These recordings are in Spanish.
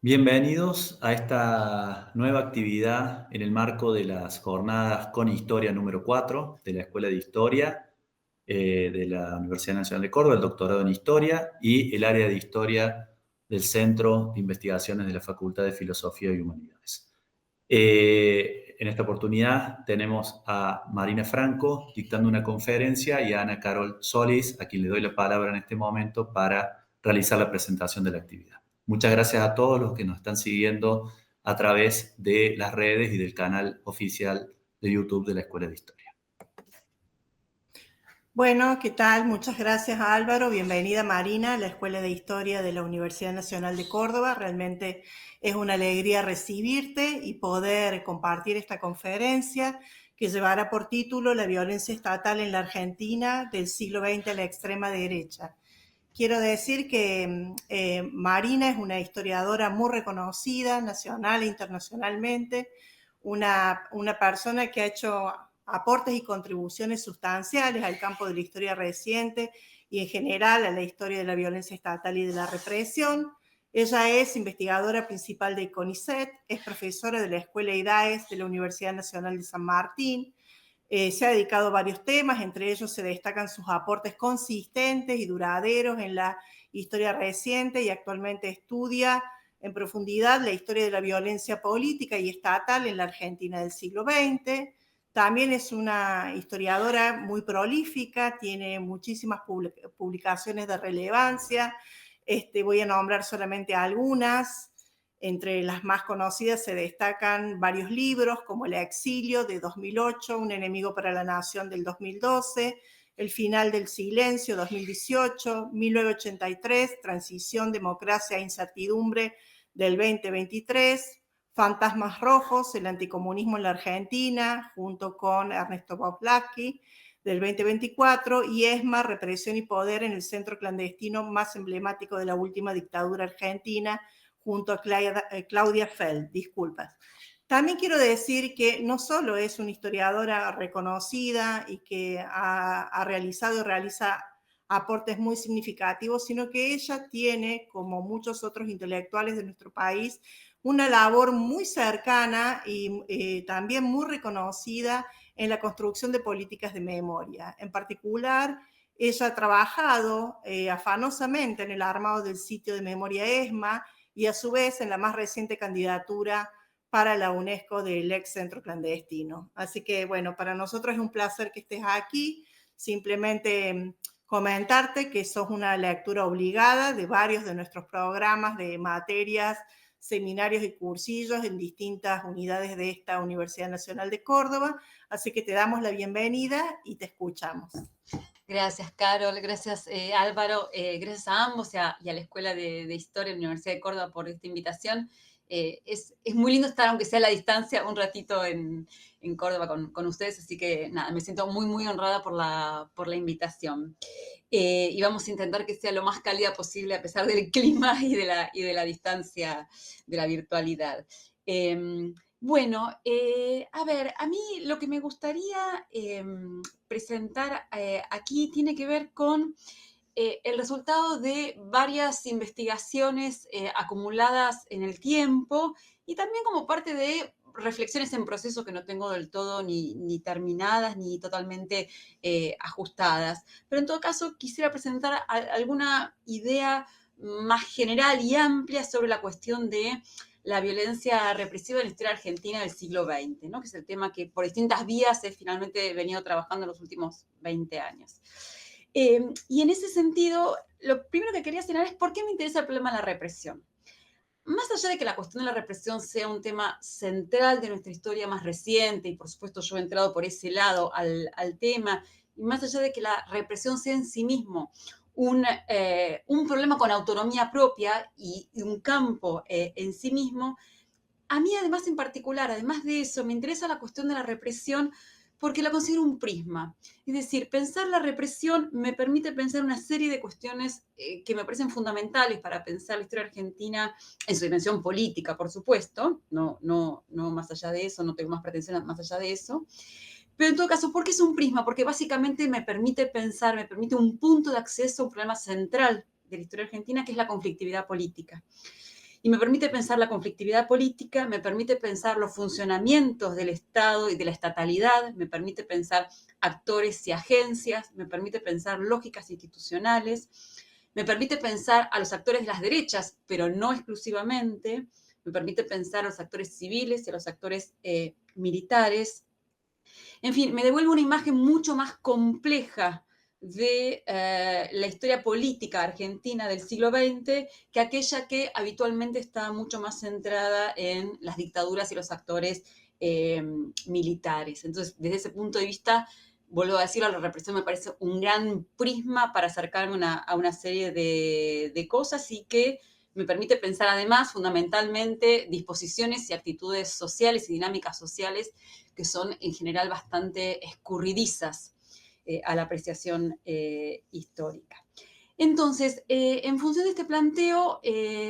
Bienvenidos a esta nueva actividad en el marco de las jornadas con Historia número 4 de la Escuela de Historia de la Universidad Nacional de Córdoba, el doctorado en Historia y el área de Historia del Centro de Investigaciones de la Facultad de Filosofía y Humanidades. En esta oportunidad tenemos a Marina Franco dictando una conferencia y a Ana Carol Solís, a quien le doy la palabra en este momento para realizar la presentación de la actividad. Muchas gracias a todos los que nos están siguiendo a través de las redes y del canal oficial de YouTube de la Escuela de Historia. Bueno, ¿qué tal? Muchas gracias, Álvaro. Bienvenida, Marina, a la Escuela de Historia de la Universidad Nacional de Córdoba. Realmente es una alegría recibirte y poder compartir esta conferencia que llevará por título La violencia estatal en la Argentina del siglo XX a la extrema derecha. Quiero decir que Marina es una historiadora muy reconocida nacional e internacionalmente, una persona que ha hecho aportes y contribuciones sustanciales al campo de la historia reciente y en general a la historia de la violencia estatal y de la represión. Ella es investigadora principal de CONICET, es profesora de la Escuela IDAES de la Universidad Nacional de San Martín. Se ha dedicado a varios temas, entre ellos se destacan sus aportes consistentes y duraderos en la historia reciente y actualmente estudia en profundidad la historia de la violencia política y estatal en la Argentina del siglo XX. También es una historiadora muy prolífica, tiene muchísimas publicaciones de relevancia. Voy a nombrar solamente algunas. Entre las más conocidas se destacan varios libros como El exilio de 2008, Un enemigo para la nación del 2012, El final del silencio 2018, 1983, Transición, democracia e incertidumbre del 2023, Fantasmas rojos, el anticomunismo en la Argentina, junto con Ernesto Pawlowski, del 2024, y ESMA, represión y poder en el centro clandestino más emblemático de la última dictadura argentina, junto a Claudia Feld, disculpas. También quiero decir que no solo es una historiadora reconocida y que ha realizado y realiza aportes muy significativos, sino que ella tiene, como muchos otros intelectuales de nuestro país, una labor muy cercana y también muy reconocida en la construcción de políticas de memoria. En particular, ella ha trabajado afanosamente en el armado del sitio de memoria ESMA y a su vez en la más reciente candidatura para la UNESCO del ex centro clandestino. Así que, bueno, para nosotros es un placer que estés aquí. Simplemente comentarte que sos una lectura obligada de varios de nuestros programas de materias, seminarios y cursillos en distintas unidades de esta Universidad Nacional de Córdoba. Así que te damos la bienvenida y te escuchamos. Gracias, Carol. Gracias, Álvaro. Gracias a ambos y a la Escuela de Historia de la Universidad de Córdoba por esta invitación. Es muy lindo estar, aunque sea a la distancia, un ratito en Córdoba con ustedes, así que nada, me siento muy, muy honrada por la invitación. Y vamos a intentar que sea lo más cálida posible a pesar del clima y de la distancia de la virtualidad. Bueno, a ver, a mí lo que me gustaría presentar aquí tiene que ver con el resultado de varias investigaciones acumuladas en el tiempo y también como parte de reflexiones en proceso que no tengo del todo ni terminadas ni totalmente ajustadas. Pero en todo caso quisiera presentar alguna idea más general y amplia sobre la cuestión de la violencia represiva en la historia argentina del siglo XX, ¿no? Que es el tema que por distintas vías he finalmente venido trabajando en los últimos 20 años. Y en ese sentido, lo primero que quería señalar es por qué me interesa el problema de la represión. Más allá de que la cuestión de la represión sea un tema central de nuestra historia más reciente, y por supuesto yo he entrado por ese lado al tema, y más allá de que la represión sea en sí mismo un problema con autonomía propia y un campo en sí mismo, a mí además en particular, además de eso, me interesa la cuestión de la represión porque la considero un prisma. Es decir, pensar la represión me permite pensar una serie de cuestiones que me parecen fundamentales para pensar la historia argentina en su dimensión política, por supuesto, no más allá de eso, no tengo más pretensiones más allá de eso. Pero en todo caso, ¿por qué es un prisma? Porque básicamente me permite pensar, me permite un punto de acceso a un problema central de la historia argentina, que es la conflictividad política. y me permite pensar la conflictividad política, me permite pensar los funcionamientos del Estado y de la estatalidad, me permite pensar actores y agencias, me permite pensar lógicas institucionales, me permite pensar a los actores de las derechas, pero no exclusivamente, me permite pensar a los actores civiles y a los actores militares. En fin, me devuelve una imagen mucho más compleja de la historia política argentina del siglo XX que aquella que habitualmente está mucho más centrada en las dictaduras y los actores militares. Entonces, desde ese punto de vista, vuelvo a decirlo, la represión me parece un gran prisma para acercarme a una serie de cosas y que me permite pensar además fundamentalmente disposiciones y actitudes sociales y dinámicas sociales que son en general bastante escurridizas a la apreciación histórica. Entonces, en función de este planteo,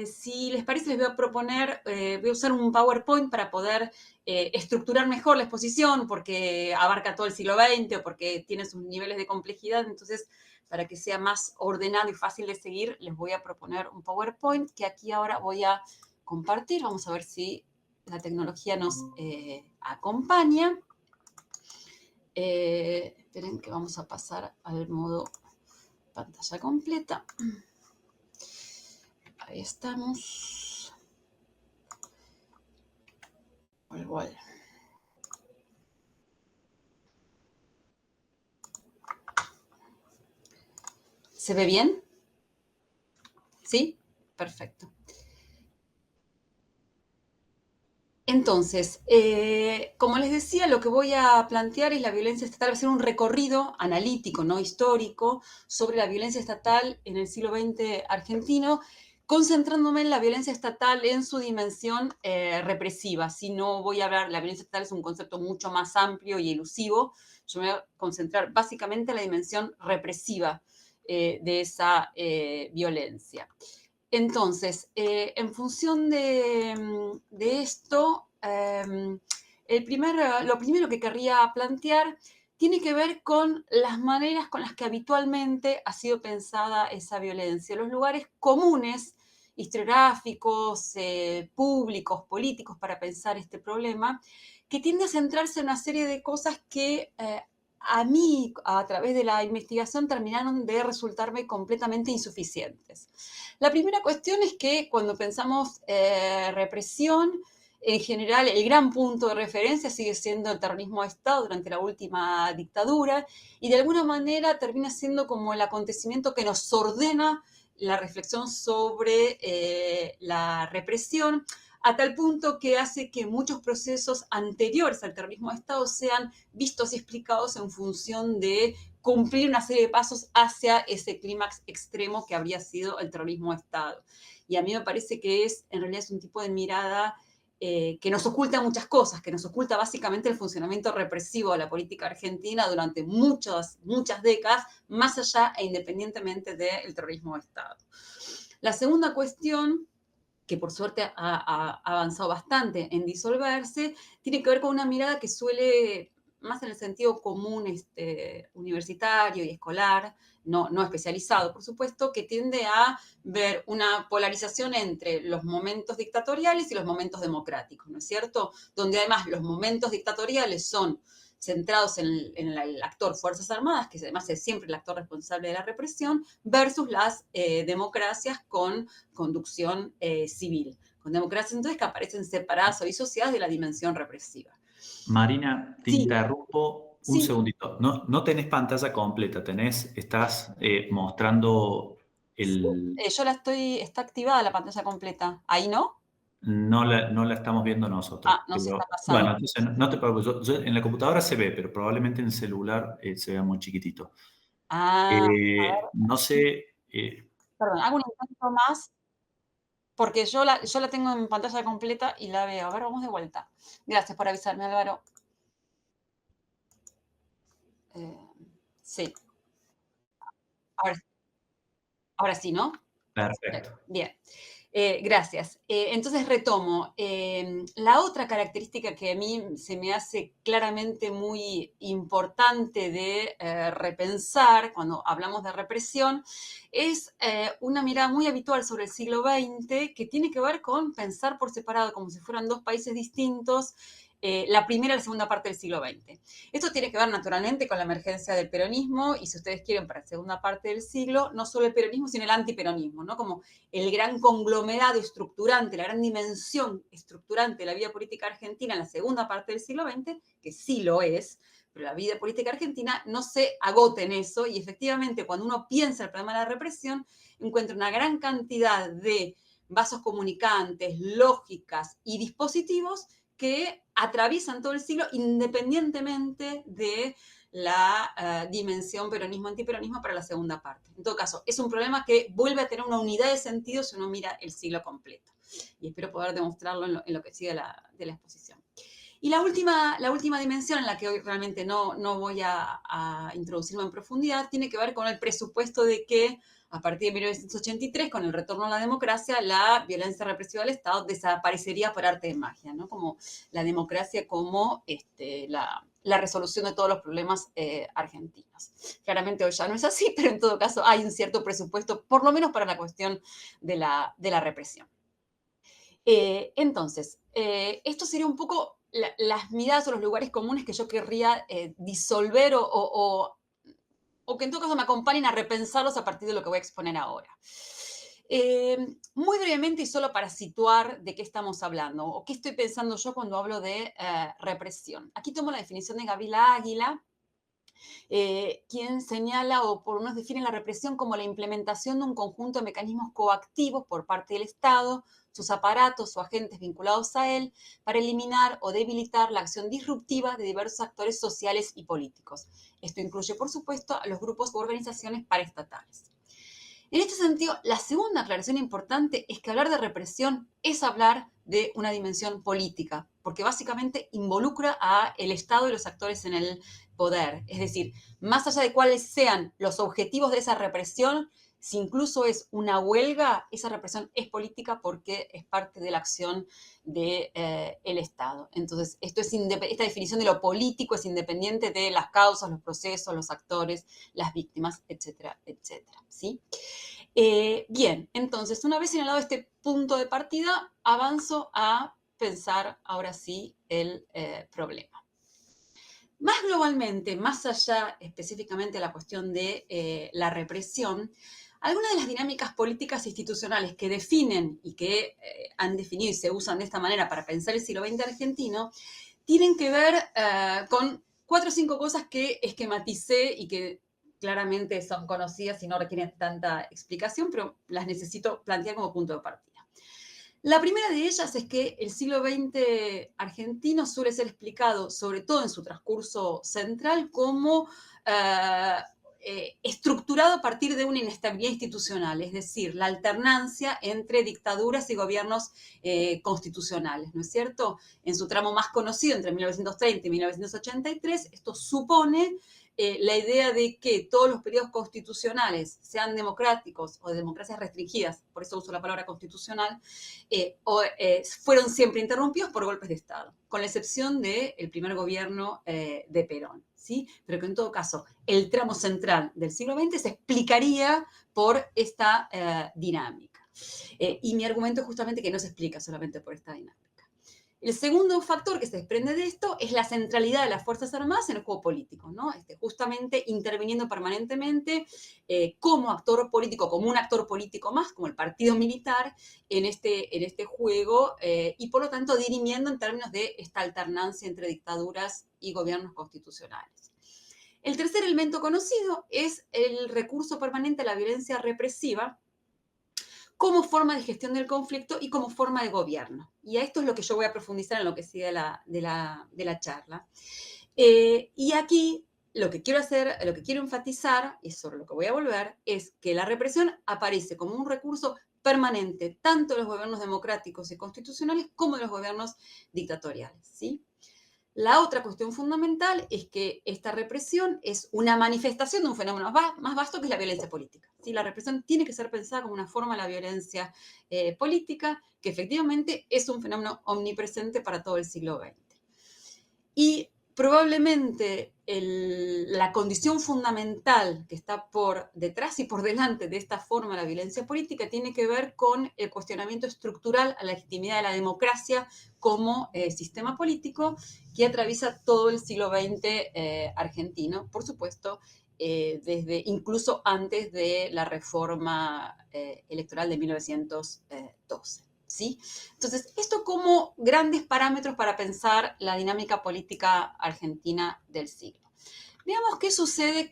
si les parece, les voy a proponer, voy a usar un PowerPoint para poder estructurar mejor la exposición, porque abarca todo el siglo XX o porque tiene sus niveles de complejidad. Entonces, para que sea más ordenado y fácil de seguir, les voy a proponer un PowerPoint que aquí ahora voy a compartir. Vamos a ver si la tecnología nos acompaña. Esperen que vamos a pasar al modo pantalla completa. Ahí estamos. Igual. ¿Se ve bien? ¿Sí? Perfecto. Entonces, como les decía, lo que voy a plantear es la violencia estatal, va a ser un recorrido analítico, no histórico, sobre la violencia estatal en el siglo XX argentino, concentrándome en la violencia estatal en su dimensión represiva. Si no voy a hablar, la violencia estatal es un concepto mucho más amplio y elusivo, yo me voy a concentrar básicamente en la dimensión represiva de esa violencia. Entonces, en función de esto, lo primero que querría plantear tiene que ver con las maneras con las que habitualmente ha sido pensada esa violencia, los lugares comunes, historiográficos, públicos, políticos para pensar este problema, que tiende a centrarse en una serie de cosas que a mí, a través de la investigación, terminaron de resultarme completamente insuficientes. La primera cuestión es que cuando pensamos represión, en general el gran punto de referencia sigue siendo el terrorismo de Estado durante la última dictadura y de alguna manera termina siendo como el acontecimiento que nos ordena la reflexión sobre la represión, a tal punto que hace que muchos procesos anteriores al terrorismo de Estado sean vistos y explicados en función de cumplir una serie de pasos hacia ese clímax extremo que habría sido el terrorismo de Estado. Y a mí me parece que en realidad es un tipo de mirada que nos oculta muchas cosas, que nos oculta básicamente el funcionamiento represivo de la política argentina durante muchas décadas, más allá e independientemente del terrorismo de Estado. La segunda cuestión, que por suerte ha avanzado bastante en disolverse, tiene que ver con una mirada que suele, más en el sentido común universitario y escolar, no especializado, por supuesto, que tiende a ver una polarización entre los momentos dictatoriales y los momentos democráticos, ¿no es cierto? Donde además los momentos dictatoriales son centrados en el actor Fuerzas Armadas, que además es siempre el actor responsable de la represión, versus las democracias con conducción civil, con democracias entonces que aparecen separadas o disociadas de la dimensión represiva. Marina, te Sí, interrumpo un sí. segundito. No tenés pantalla completa, estás mostrando Sí, el... está activada la pantalla completa. ¿Ahí no? No la estamos viendo nosotros. No se está Bueno, pasando. entonces no te preocupes. En la computadora se ve, pero probablemente en el celular se vea muy chiquitito. A ver, No sé... perdón, hago un intento más, porque yo la tengo en pantalla completa y la veo. A ver, vamos de vuelta. Gracias por avisarme, Álvaro. Sí, ahora sí, ¿no? perfecto. Bien. Gracias. Entonces retomo. La otra característica que a mí se me hace claramente muy importante de repensar cuando hablamos de represión es una mirada muy habitual sobre el siglo XX que tiene que ver con pensar por separado como si fueran dos países distintos la primera y la segunda parte del siglo XX. Esto tiene que ver naturalmente con la emergencia del peronismo y si ustedes quieren para la segunda parte del siglo, no solo el peronismo, sino el antiperonismo, ¿no? Como el gran conglomerado estructurante, la gran dimensión estructurante de la vida política argentina en la segunda parte del siglo XX, que sí lo es, pero la vida política argentina no se agota en eso y efectivamente cuando uno piensa el problema de la represión, encuentra una gran cantidad de vasos comunicantes, lógicas y dispositivos que atraviesan todo el siglo independientemente de la dimensión peronismo-antiperonismo para la segunda parte. En todo caso, es un problema que vuelve a tener una unidad de sentido si uno mira el siglo completo. Y espero poder demostrarlo en lo que sigue de la exposición. Y la última dimensión en la que hoy realmente no voy a introducirme en profundidad tiene que ver con el presupuesto de que a partir de 1983, con el retorno a la democracia, la violencia represiva del Estado desaparecería por arte de magia, ¿no? Como la democracia como la resolución de todos los problemas argentinos. Claramente hoy ya no es así, pero en todo caso hay un cierto presupuesto, por lo menos para la cuestión de la represión. Entonces, esto sería un poco las miradas o los lugares comunes que yo querría disolver o que en todo caso me acompañen a repensarlos a partir de lo que voy a exponer ahora. Muy brevemente y solo para situar de qué estamos hablando o qué estoy pensando yo cuando hablo de represión. Aquí tomo la definición de Gabriela Águila, quien señala o por unos define la represión como la implementación de un conjunto de mecanismos coactivos por parte del Estado, sus aparatos o agentes vinculados a él, para eliminar o debilitar la acción disruptiva de diversos actores sociales y políticos. Esto incluye, por supuesto, a los grupos u organizaciones paraestatales. En este sentido, la segunda aclaración importante es que hablar de represión es hablar de una dimensión política, porque básicamente involucra al Estado y los actores en el poder. Es decir, más allá de cuáles sean los objetivos de esa represión, si incluso es una huelga, esa represión es política porque es parte de la acción del Estado. Entonces, esta definición de lo político es independiente de las causas, los procesos, los actores, las víctimas, etcétera, etcétera. ¿Sí? Bien, entonces, una vez señalado este punto de partida, avanzo a pensar ahora sí el problema. Más globalmente, más allá específicamente de la cuestión de la represión, algunas de las dinámicas políticas institucionales que definen y que han definido y se usan de esta manera para pensar el siglo XX argentino, tienen que ver con 4 o 5 cosas que esquematicé y que claramente son conocidas y no requieren tanta explicación, pero las necesito plantear como punto de partida. La primera de ellas es que el siglo XX argentino suele ser explicado, sobre todo en su transcurso central, como estructurado a partir de una inestabilidad institucional, es decir, la alternancia entre dictaduras y gobiernos constitucionales, ¿no es cierto? En su tramo más conocido, entre 1930 y 1983, esto supone la idea de que todos los periodos constitucionales, sean democráticos o de democracias restringidas, por eso uso la palabra constitucional, fueron siempre interrumpidos por golpes de Estado, con la excepción del primer gobierno de Perón, ¿sí? Pero que en todo caso el tramo central del siglo XX se explicaría por esta dinámica. Y mi argumento es justamente que no se explica solamente por esta dinámica. El segundo factor que se desprende de esto es la centralidad de las Fuerzas Armadas en el juego político, ¿no? Justamente interviniendo permanentemente como actor político, como un actor político más, como el partido militar, en este juego y por lo tanto dirimiendo en términos de esta alternancia entre dictaduras y gobiernos constitucionales. El tercer elemento conocido es el recurso permanente a la violencia represiva, como forma de gestión del conflicto y como forma de gobierno. Y a esto es lo que yo voy a profundizar en lo que sigue de la charla. Y aquí lo que quiero enfatizar, y sobre lo que voy a volver, es que la represión aparece como un recurso permanente, tanto de los gobiernos democráticos y constitucionales como de los gobiernos dictatoriales, ¿sí? La otra cuestión fundamental es que esta represión es una manifestación de un fenómeno más vasto que es la violencia política. ¿Sí? La represión tiene que ser pensada como una forma de la violencia política, que efectivamente es un fenómeno omnipresente para todo el siglo XX. Y probablemente la condición fundamental que está por detrás y por delante de esta forma de la violencia política tiene que ver con el cuestionamiento estructural a la legitimidad de la democracia como sistema político que atraviesa todo el siglo XX argentino, por supuesto, desde incluso antes de la reforma electoral de 1912. ¿Sí? Entonces, esto como grandes parámetros para pensar la dinámica política argentina del siglo. Veamos qué sucede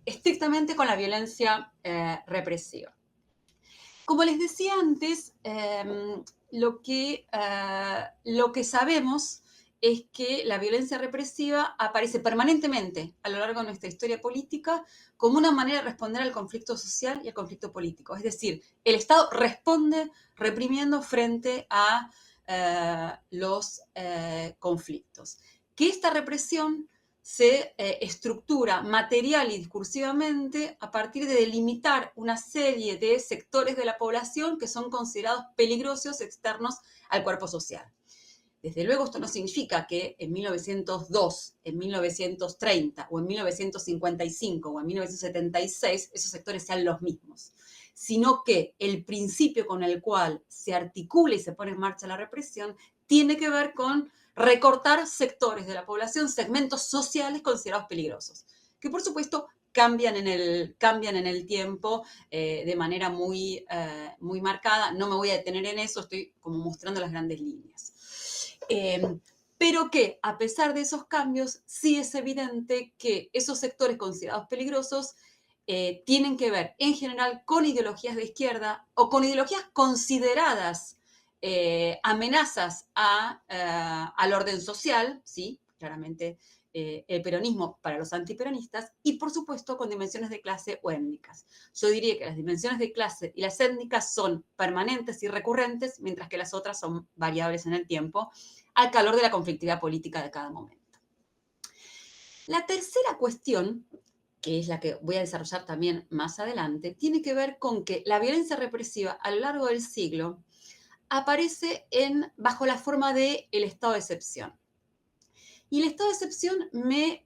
estrictamente con la violencia represiva. Como les decía antes, lo que sabemos es que la violencia represiva aparece permanentemente a lo largo de nuestra historia política como una manera de responder al conflicto social y al conflicto político. Es decir, el Estado responde reprimiendo frente a los conflictos. Que esta represión se estructura material y discursivamente a partir de delimitar una serie de sectores de la población que son considerados peligrosos externos al cuerpo social. Desde luego esto no significa que en 1902, en 1930 o en 1955 o en 1976 esos sectores sean los mismos, sino que el principio con el cual se articula y se pone en marcha la represión tiene que ver con recortar sectores de la población, segmentos sociales considerados peligrosos, que por supuesto cambian en el tiempo de manera muy marcada. No me voy a detener en eso, estoy como mostrando las grandes líneas. Pero que a pesar de esos cambios, sí es evidente que esos sectores considerados peligrosos tienen que ver en general con ideologías de izquierda o con ideologías consideradas amenazas al orden social, ¿sí? Claramente el peronismo para los antiperonistas, y por supuesto con dimensiones de clase o étnicas. Yo diría que las dimensiones de clase y las étnicas son permanentes y recurrentes, mientras que las otras son variables en el tiempo, al calor de la conflictividad política de cada momento. La tercera cuestión, que es la que voy a desarrollar también más adelante, tiene que ver con que la violencia represiva a lo largo del siglo aparece bajo la forma del estado de excepción. Y el estado de excepción me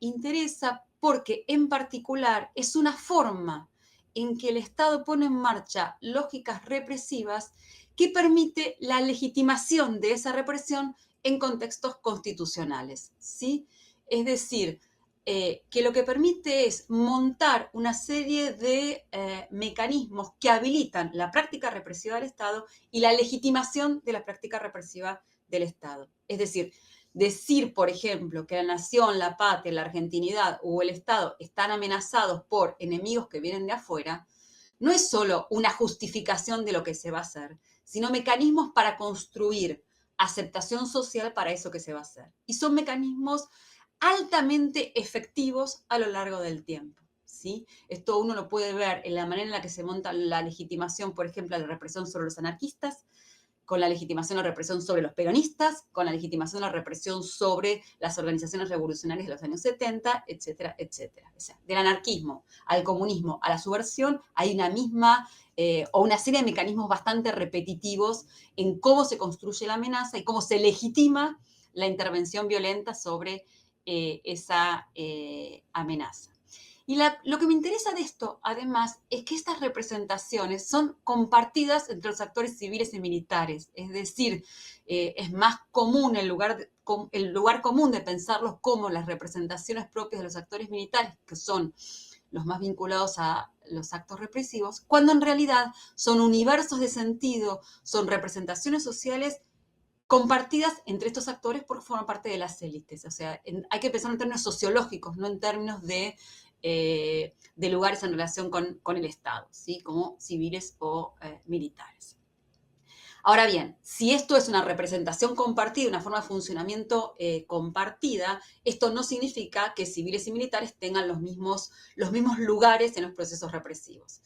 interesa porque en particular es una forma en que el Estado pone en marcha lógicas represivas que permite la legitimación de esa represión en contextos constitucionales, ¿sí? Es decir, que lo que permite es montar una serie de mecanismos que habilitan la práctica represiva del Estado y la legitimación de la práctica represiva del Estado. Es decir, por ejemplo, que la nación, la patria, la argentinidad o el Estado están amenazados por enemigos que vienen de afuera, no es solo una justificación de lo que se va a hacer, sino mecanismos para construir aceptación social para eso que se va a hacer. Y son mecanismos altamente efectivos a lo largo del tiempo, ¿sí? Esto uno lo puede ver en la manera en la que se monta la legitimación, por ejemplo, de la represión sobre los anarquistas, con la legitimación o represión sobre los peronistas, con la legitimación o represión sobre las organizaciones revolucionarias de los años 70, etcétera, etcétera. O sea, del anarquismo al comunismo, a la subversión, hay una misma o una serie de mecanismos bastante repetitivos en cómo se construye la amenaza y cómo se legitima la intervención violenta sobre esa amenaza. Y lo que me interesa de esto, además, es que estas representaciones son compartidas entre los actores civiles y militares. Es decir, es más común el lugar común de pensarlos como las representaciones propias de los actores militares, que son los más vinculados a los actos represivos, cuando en realidad son universos de sentido, son representaciones sociales compartidas entre estos actores porque forman parte de las élites. O sea, hay que pensar en términos sociológicos, no en términos de lugares en relación con el Estado, ¿sí? Como civiles o militares. Ahora bien, si esto es una representación compartida, una forma de funcionamiento compartida, esto no significa que civiles y militares tengan los mismos lugares en los procesos represivos.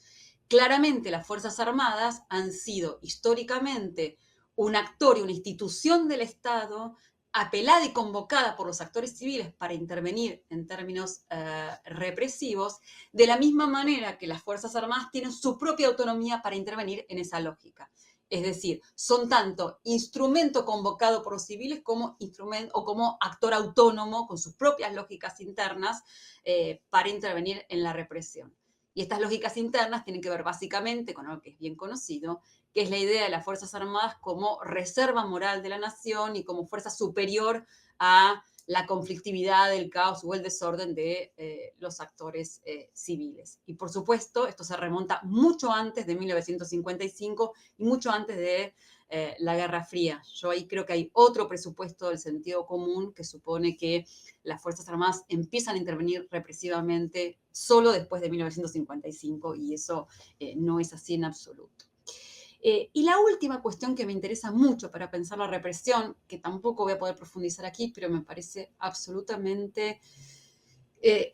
Claramente las Fuerzas Armadas han sido históricamente un actor y una institución del Estado apelada y convocada por los actores civiles para intervenir en términos represivos, de la misma manera que las Fuerzas Armadas tienen su propia autonomía para intervenir en esa lógica. Es decir, son tanto instrumento convocado por los civiles como instrumento o como actor autónomo con sus propias lógicas internas para intervenir en la represión. Y estas lógicas internas tienen que ver básicamente con algo que es bien conocido, que es la idea de las Fuerzas Armadas como reserva moral de la nación y como fuerza superior a la conflictividad, el caos o el desorden de los actores civiles. Y por supuesto, esto se remonta mucho antes de 1955 y mucho antes de la Guerra Fría. Yo ahí creo que hay otro presupuesto del sentido común que supone que las Fuerzas Armadas empiezan a intervenir represivamente solo después de 1955 y eso no es así en absoluto. Y la última cuestión que me interesa mucho para pensar la represión, que tampoco voy a poder profundizar aquí, pero me parece absolutamente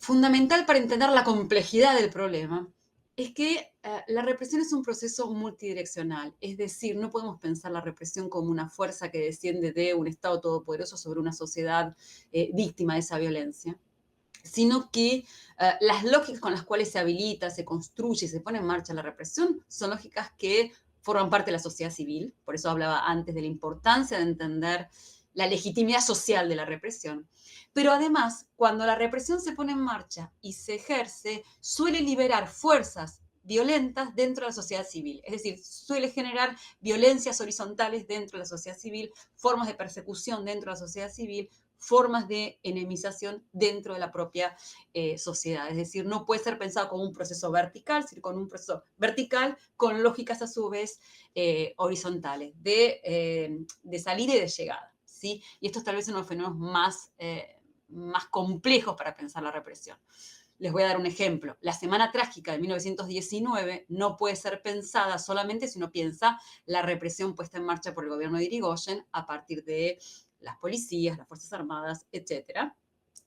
fundamental para entender la complejidad del problema, es que la represión es un proceso multidireccional. Es decir, no podemos pensar la represión como una fuerza que desciende de un Estado todopoderoso sobre una sociedad víctima de esa violencia, sino que las lógicas con las cuales se habilita, se construye y se pone en marcha la represión son lógicas que forman parte de la sociedad civil. Por eso hablaba antes de la importancia de entender la legitimidad social de la represión. Pero además, cuando la represión se pone en marcha y se ejerce, suele liberar fuerzas violentas dentro de la sociedad civil. Es decir, suele generar violencias horizontales dentro de la sociedad civil, formas de persecución dentro de la sociedad civil, formas de enemización dentro de la propia sociedad. Es decir, no puede ser pensado como un proceso vertical, sino con un proceso vertical con lógicas a su vez horizontales, de salida y de llegada, ¿sí? Y estos tal vez son los fenómenos más complejos para pensar la represión. Les voy a dar un ejemplo. La Semana Trágica de 1919 no puede ser pensada solamente si uno piensa la represión puesta en marcha por el gobierno de Irigoyen a partir de las policías, las Fuerzas Armadas, etcétera,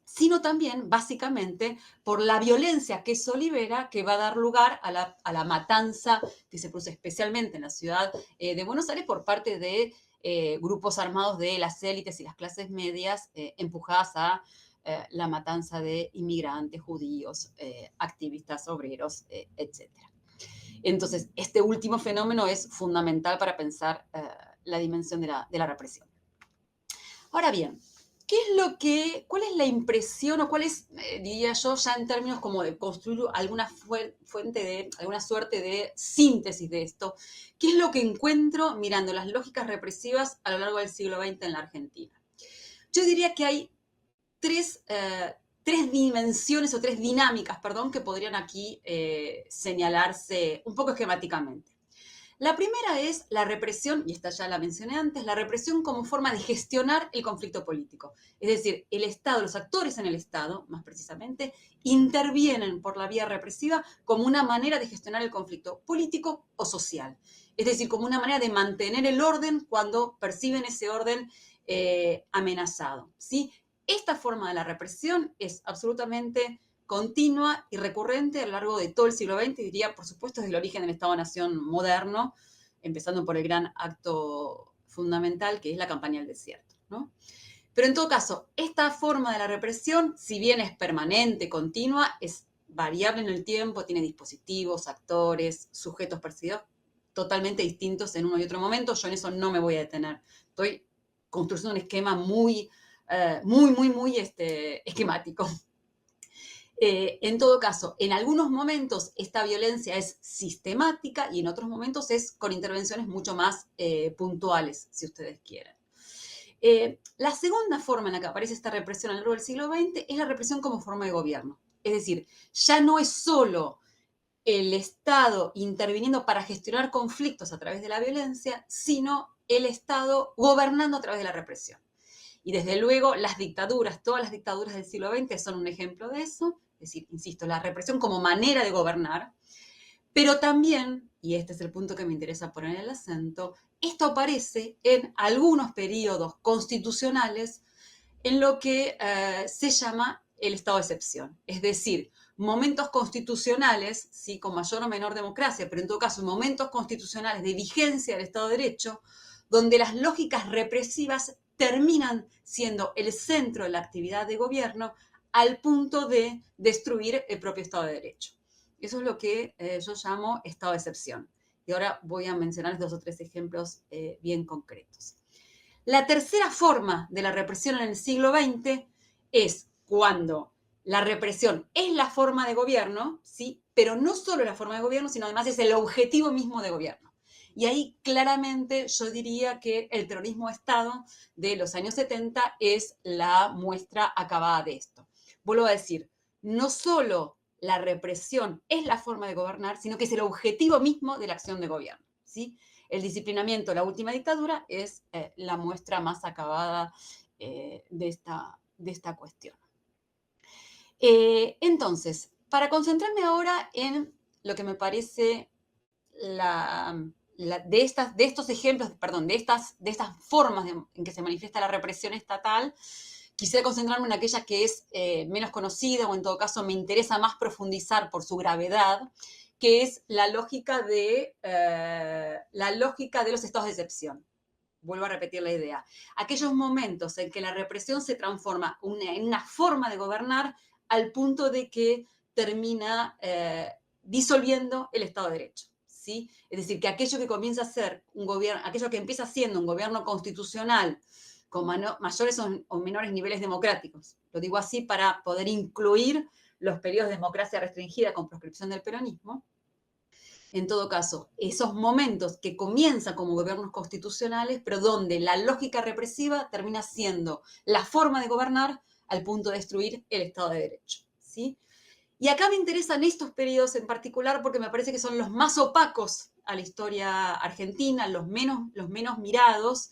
sino también, básicamente, por la violencia que eso libera, que va a dar lugar a la matanza que se produce especialmente en la ciudad de Buenos Aires por parte de grupos armados de las élites y las clases medias empujadas a la matanza de inmigrantes, judíos, activistas, obreros, etcétera. Entonces, este último fenómeno es fundamental para pensar la dimensión de la represión. Ahora bien, ¿cuál es la impresión o cuál es, diría yo, ya en términos como de construir alguna alguna suerte de síntesis de esto? ¿Qué es lo que encuentro mirando las lógicas represivas a lo largo del siglo XX en la Argentina? Yo diría que hay tres dimensiones o tres dinámicas, perdón, que podrían aquí señalarse un poco esquemáticamente. La primera es la represión, y esta ya la mencioné antes, la represión como forma de gestionar el conflicto político. Es decir, el Estado, los actores en el Estado, más precisamente, intervienen por la vía represiva como una manera de gestionar el conflicto político o social. Es decir, como una manera de mantener el orden cuando perciben ese orden amenazado, ¿sí? Esta forma de la represión es absolutamente continua y recurrente a lo largo de todo el siglo XX, diría, por supuesto, desde el origen del Estado-Nación moderno, empezando por el gran acto fundamental que es la campaña del desierto, ¿no? Pero en todo caso, esta forma de la represión, si bien es permanente, continua, es variable en el tiempo, tiene dispositivos, actores, sujetos percibidos totalmente distintos en uno y otro momento. Yo en eso no me voy a detener. Estoy construyendo un esquema muy esquemático. En todo caso, en algunos momentos esta violencia es sistemática y en otros momentos es con intervenciones mucho más puntuales, si ustedes quieren. La segunda forma en la que aparece esta represión a lo largo del siglo XX es la represión como forma de gobierno. Es decir, ya no es solo el Estado interviniendo para gestionar conflictos a través de la violencia, sino el Estado gobernando a través de la represión. Y desde luego las dictaduras, todas las dictaduras del siglo XX son un ejemplo de eso, es decir, insisto, la represión como manera de gobernar, pero también, y este es el punto que me interesa poner el acento, esto aparece en algunos periodos constitucionales en lo que se llama el estado de excepción, es decir, momentos constitucionales, sí, con mayor o menor democracia, pero en todo caso momentos constitucionales de vigencia del Estado de Derecho, donde las lógicas represivas terminan siendo el centro de la actividad de gobierno al punto de destruir el propio Estado de Derecho. Eso es lo que yo llamo estado de excepción. Y ahora voy a mencionar 2 o 3 ejemplos bien concretos. La tercera forma de la represión en el siglo XX es cuando la represión es la forma de gobierno, ¿sí? Pero no solo es la forma de gobierno, sino además es el objetivo mismo de gobierno. Y ahí claramente yo diría que el terrorismo de Estado de los años 70 es la muestra acabada de esto. Vuelvo a decir, no solo la represión es la forma de gobernar, sino que es el objetivo mismo de la acción de gobierno, ¿sí? El disciplinamiento, la última dictadura, es la muestra más acabada de esta cuestión. Entonces, para concentrarme ahora en lo que me parece de estos ejemplos, perdón, de estas formas en que se manifiesta la represión estatal, quisiera concentrarme en aquella que es menos conocida o en todo caso me interesa más profundizar por su gravedad, que es la lógica de los estados de excepción. Vuelvo a repetir la idea. Aquellos momentos en que la represión se transforma en una forma de gobernar al punto de que termina disolviendo el Estado de Derecho. ¿Sí? Es decir, que aquello que comienza a ser un gobierno, aquello que empieza siendo un gobierno constitucional con mayores o menores niveles democráticos, lo digo así para poder incluir los periodos de democracia restringida con proscripción del peronismo. En todo caso, esos momentos que comienzan como gobiernos constitucionales, pero donde la lógica represiva termina siendo la forma de gobernar al punto de destruir el Estado de Derecho. ¿Sí? Y acá me interesan estos periodos en particular porque me parece que son los más opacos a la historia argentina, los menos mirados,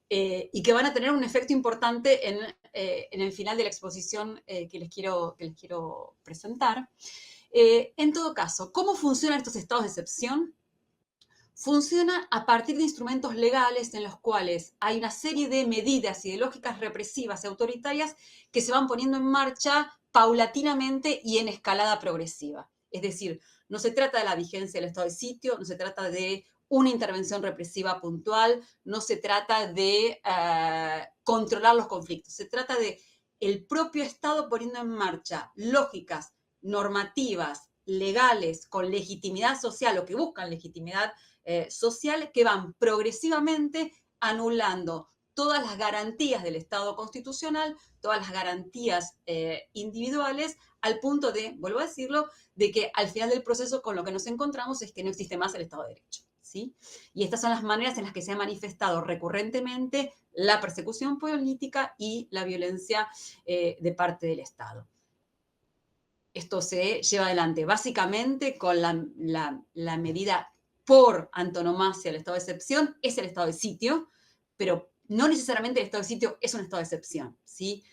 y que van a tener un efecto importante en el final de la exposición que les quiero presentar. En todo caso, ¿cómo funcionan estos estados de excepción? Funciona a partir de instrumentos legales en los cuales hay una serie de medidas y de lógicas represivas y autoritarias que se van poniendo en marcha paulatinamente y en escalada progresiva. Es decir, no se trata de la vigencia del estado de sitio, no se trata de una intervención represiva puntual, no se trata de controlar los conflictos, se trata de el propio Estado poniendo en marcha lógicas normativas, legales, con legitimidad social o que buscan legitimidad social, que van progresivamente anulando todas las garantías del Estado constitucional, todas las garantías individuales, al punto de, vuelvo a decirlo, de que al final del proceso con lo que nos encontramos es que no existe más el Estado de Derecho. ¿Sí? Y estas son las maneras en las que se ha manifestado recurrentemente la persecución política y la violencia de parte del Estado. Esto se lleva adelante básicamente con la medida por antonomasia del estado de excepción, es el estado de sitio, pero no necesariamente el estado de sitio es un estado de excepción, ¿sí?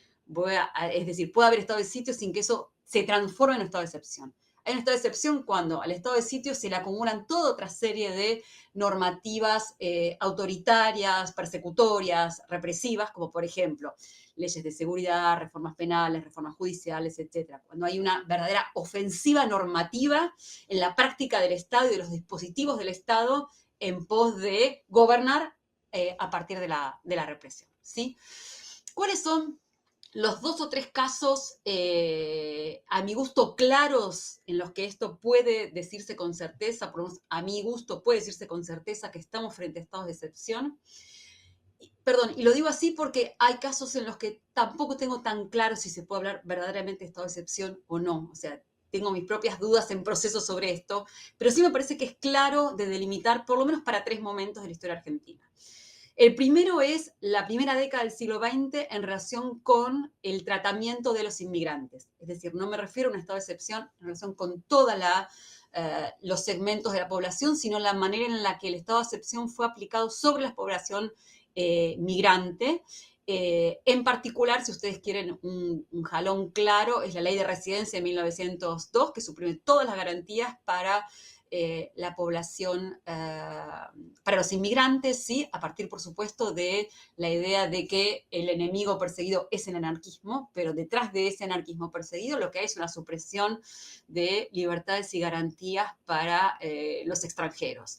Es decir, puede haber estado de sitio sin que eso se transforme en un estado de excepción. Hay un estado de excepción cuando al estado de sitio se le acumulan toda otra serie de normativas autoritarias, persecutorias, represivas, como por ejemplo leyes de seguridad, reformas penales, reformas judiciales, etc. Cuando hay una verdadera ofensiva normativa en la práctica del Estado y de los dispositivos del Estado en pos de gobernar a partir de la represión. ¿Sí? ¿Cuáles son los 2 o 3 casos, a mi gusto, claros en los que esto puede decirse con certeza, por lo menos a mi gusto puede decirse con certeza que estamos frente a estados de excepción? Perdón, y lo digo así porque hay casos en los que tampoco tengo tan claro si se puede hablar verdaderamente de estado de excepción o no. O sea, tengo mis propias dudas en proceso sobre esto, pero sí me parece que es claro de delimitar, por lo menos para 3 momentos de la historia argentina. El primero es la primera década del siglo XX en relación con el tratamiento de los inmigrantes. Es decir, no me refiero a un estado de excepción en relación con todos los segmentos de la población, sino la manera en la que el estado de excepción fue aplicado sobre la población migrante. En particular, si ustedes quieren un jalón claro, es la Ley de Residencia de 1902, que suprime todas las garantías para la población, para los inmigrantes, ¿sí? A partir, por supuesto, de la idea de que el enemigo perseguido es el anarquismo, pero detrás de ese anarquismo perseguido lo que hay es una supresión de libertades y garantías para los extranjeros,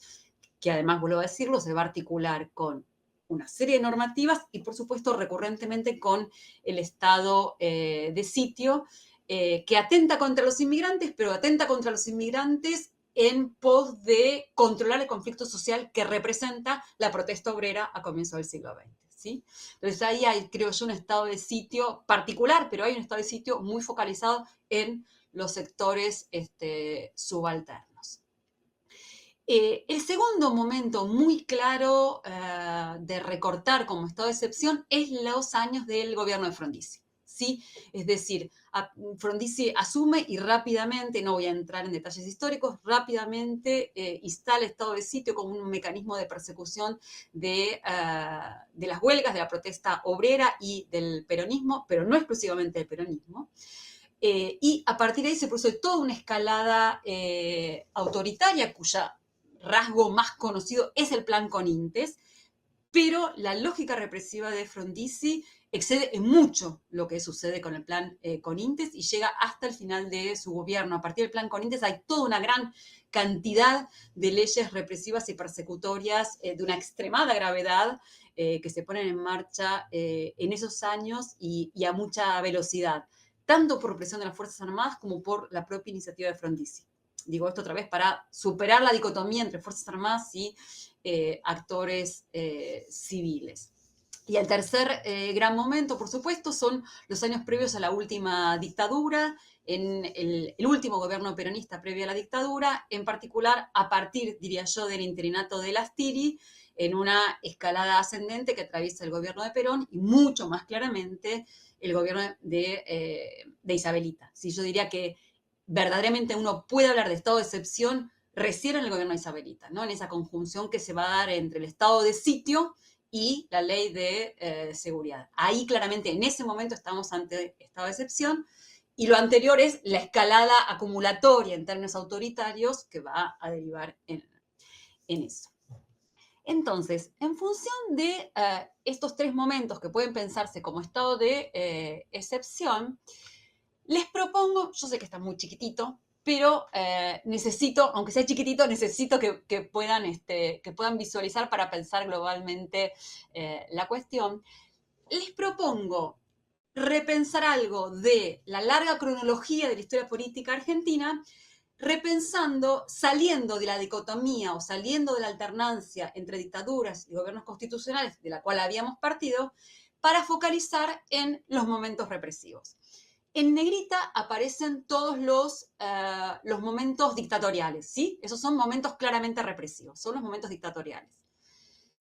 que además, vuelvo a decirlo, se va a articular con una serie de normativas y, por supuesto, recurrentemente con el estado de sitio, que atenta contra los inmigrantes, pero atenta contra los inmigrantes en pos de controlar el conflicto social que representa la protesta obrera a comienzos del siglo XX. ¿Sí? Entonces ahí hay, creo yo, un estado de sitio particular, pero hay un estado de sitio muy focalizado en los sectores subalternos. El segundo momento muy claro de recortar como estado de excepción es los años del gobierno de Frondizi. ¿Sí? Es decir, Frondizi asume y rápidamente, no voy a entrar en detalles históricos, rápidamente instala estado de sitio como un mecanismo de persecución de las huelgas, de la protesta obrera y del peronismo, pero no exclusivamente del peronismo. Y a partir de ahí se produce toda una escalada autoritaria cuya rasgo más conocido es el plan Conintes, pero la lógica represiva de Frondizi excede en mucho lo que sucede con el plan Conintes y llega hasta el final de su gobierno. A partir del plan Conintes hay toda una gran cantidad de leyes represivas y persecutorias de una extremada gravedad que se ponen en marcha en esos años y a mucha velocidad, tanto por presión de las Fuerzas Armadas como por la propia iniciativa de Frondizi. Digo esto otra vez para superar la dicotomía entre Fuerzas Armadas y actores civiles. Y el tercer gran momento, por supuesto, son los años previos a la última dictadura, en el último gobierno peronista previo a la dictadura, en particular a partir, diría yo, del interinato de Lastiri, en una escalada ascendente que atraviesa el gobierno de Perón y mucho más claramente el gobierno de Isabelita. Sí, yo diría que verdaderamente uno puede hablar de estado de excepción recién en el gobierno de Isabelita, ¿no? En esa conjunción que se va a dar entre el estado de sitio y la ley de seguridad. Ahí claramente en ese momento estamos ante estado de excepción y lo anterior es la escalada acumulatoria en términos autoritarios que va a derivar en eso. Entonces, en función de estos tres momentos que pueden pensarse como estado de excepción, les propongo, yo sé que está muy chiquitito, pero necesito, aunque sea chiquitito, necesito que puedan visualizar para pensar globalmente la cuestión. Les propongo repensar algo de la larga cronología de la historia política argentina, repensando, saliendo de la dicotomía o saliendo de la alternancia entre dictaduras y gobiernos constitucionales, de la cual habíamos partido, para focalizar en los momentos represivos. En negrita aparecen todos los momentos dictatoriales, ¿sí? Esos son momentos claramente represivos, son los momentos dictatoriales.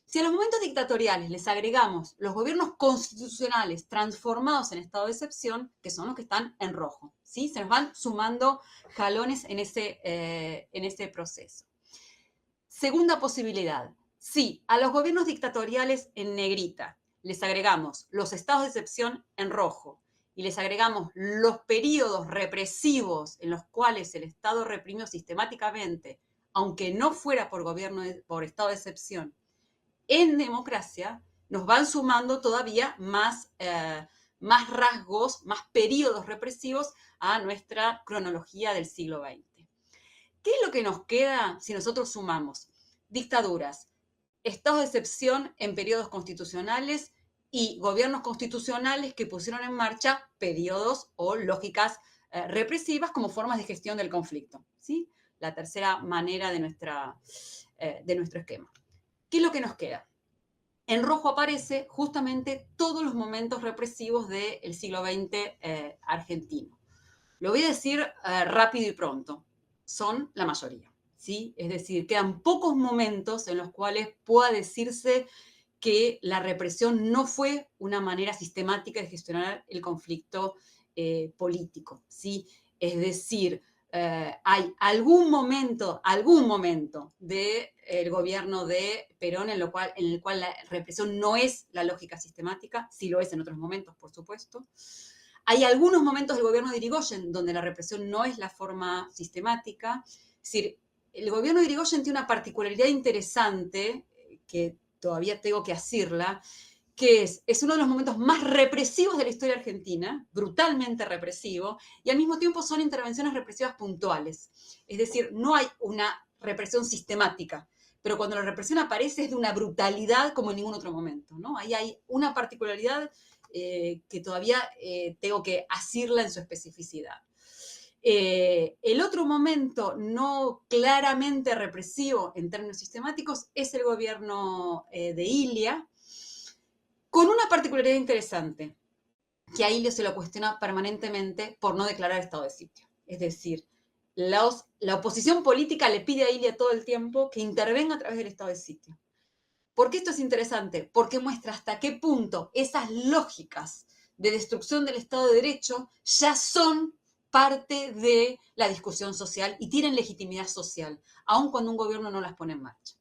Si a los momentos dictatoriales les agregamos los gobiernos constitucionales transformados en estado de excepción, que son los que están en rojo, ¿sí? Se nos van sumando jalones en ese proceso. Segunda posibilidad, si a los gobiernos dictatoriales en negrita les agregamos los estados de excepción en rojo, y les agregamos los periodos represivos en los cuales el Estado reprimió sistemáticamente, aunque no fuera por estado de excepción, en democracia, nos van sumando todavía más rasgos, más periodos represivos a nuestra cronología del siglo XX. ¿Qué es lo que nos queda si nosotros sumamos dictaduras, estados de excepción en periodos constitucionales y gobiernos constitucionales que pusieron en marcha periodos o lógicas represivas como formas de gestión del conflicto? ¿Sí? La tercera manera de nuestro esquema. ¿Qué es lo que nos queda? En rojo aparece justamente todos los momentos represivos del siglo XX argentino. Lo voy a decir rápido y pronto. Son la mayoría, ¿sí? Es decir, quedan pocos momentos en los cuales pueda decirse que la represión no fue una manera sistemática de gestionar el conflicto político, ¿sí? Es decir, hay algún momento del gobierno de Perón en el cual la represión no es la lógica sistemática, sí lo es en otros momentos, por supuesto. Hay algunos momentos del gobierno de Irigoyen donde la represión no es la forma sistemática. Es decir, el gobierno de Irigoyen tiene una particularidad interesante que todavía tengo que decirla, que es uno de los momentos más represivos de la historia argentina, brutalmente represivo, y al mismo tiempo son intervenciones represivas puntuales. Es decir, no hay una represión sistemática, pero cuando la represión aparece es de una brutalidad como en ningún otro momento, ¿no? Ahí hay una particularidad que todavía tengo que asirla en su especificidad. El otro momento no claramente represivo en términos sistemáticos es el gobierno de Ilia, con una particularidad interesante, que a Ilia se lo cuestiona permanentemente por no declarar estado de sitio. Es decir, la oposición política le pide a Ilia todo el tiempo que intervenga a través del estado de sitio. ¿Por qué esto es interesante? Porque muestra hasta qué punto esas lógicas de destrucción del Estado de Derecho ya son parte de la discusión social y tienen legitimidad social, aun cuando un gobierno no las pone en marcha.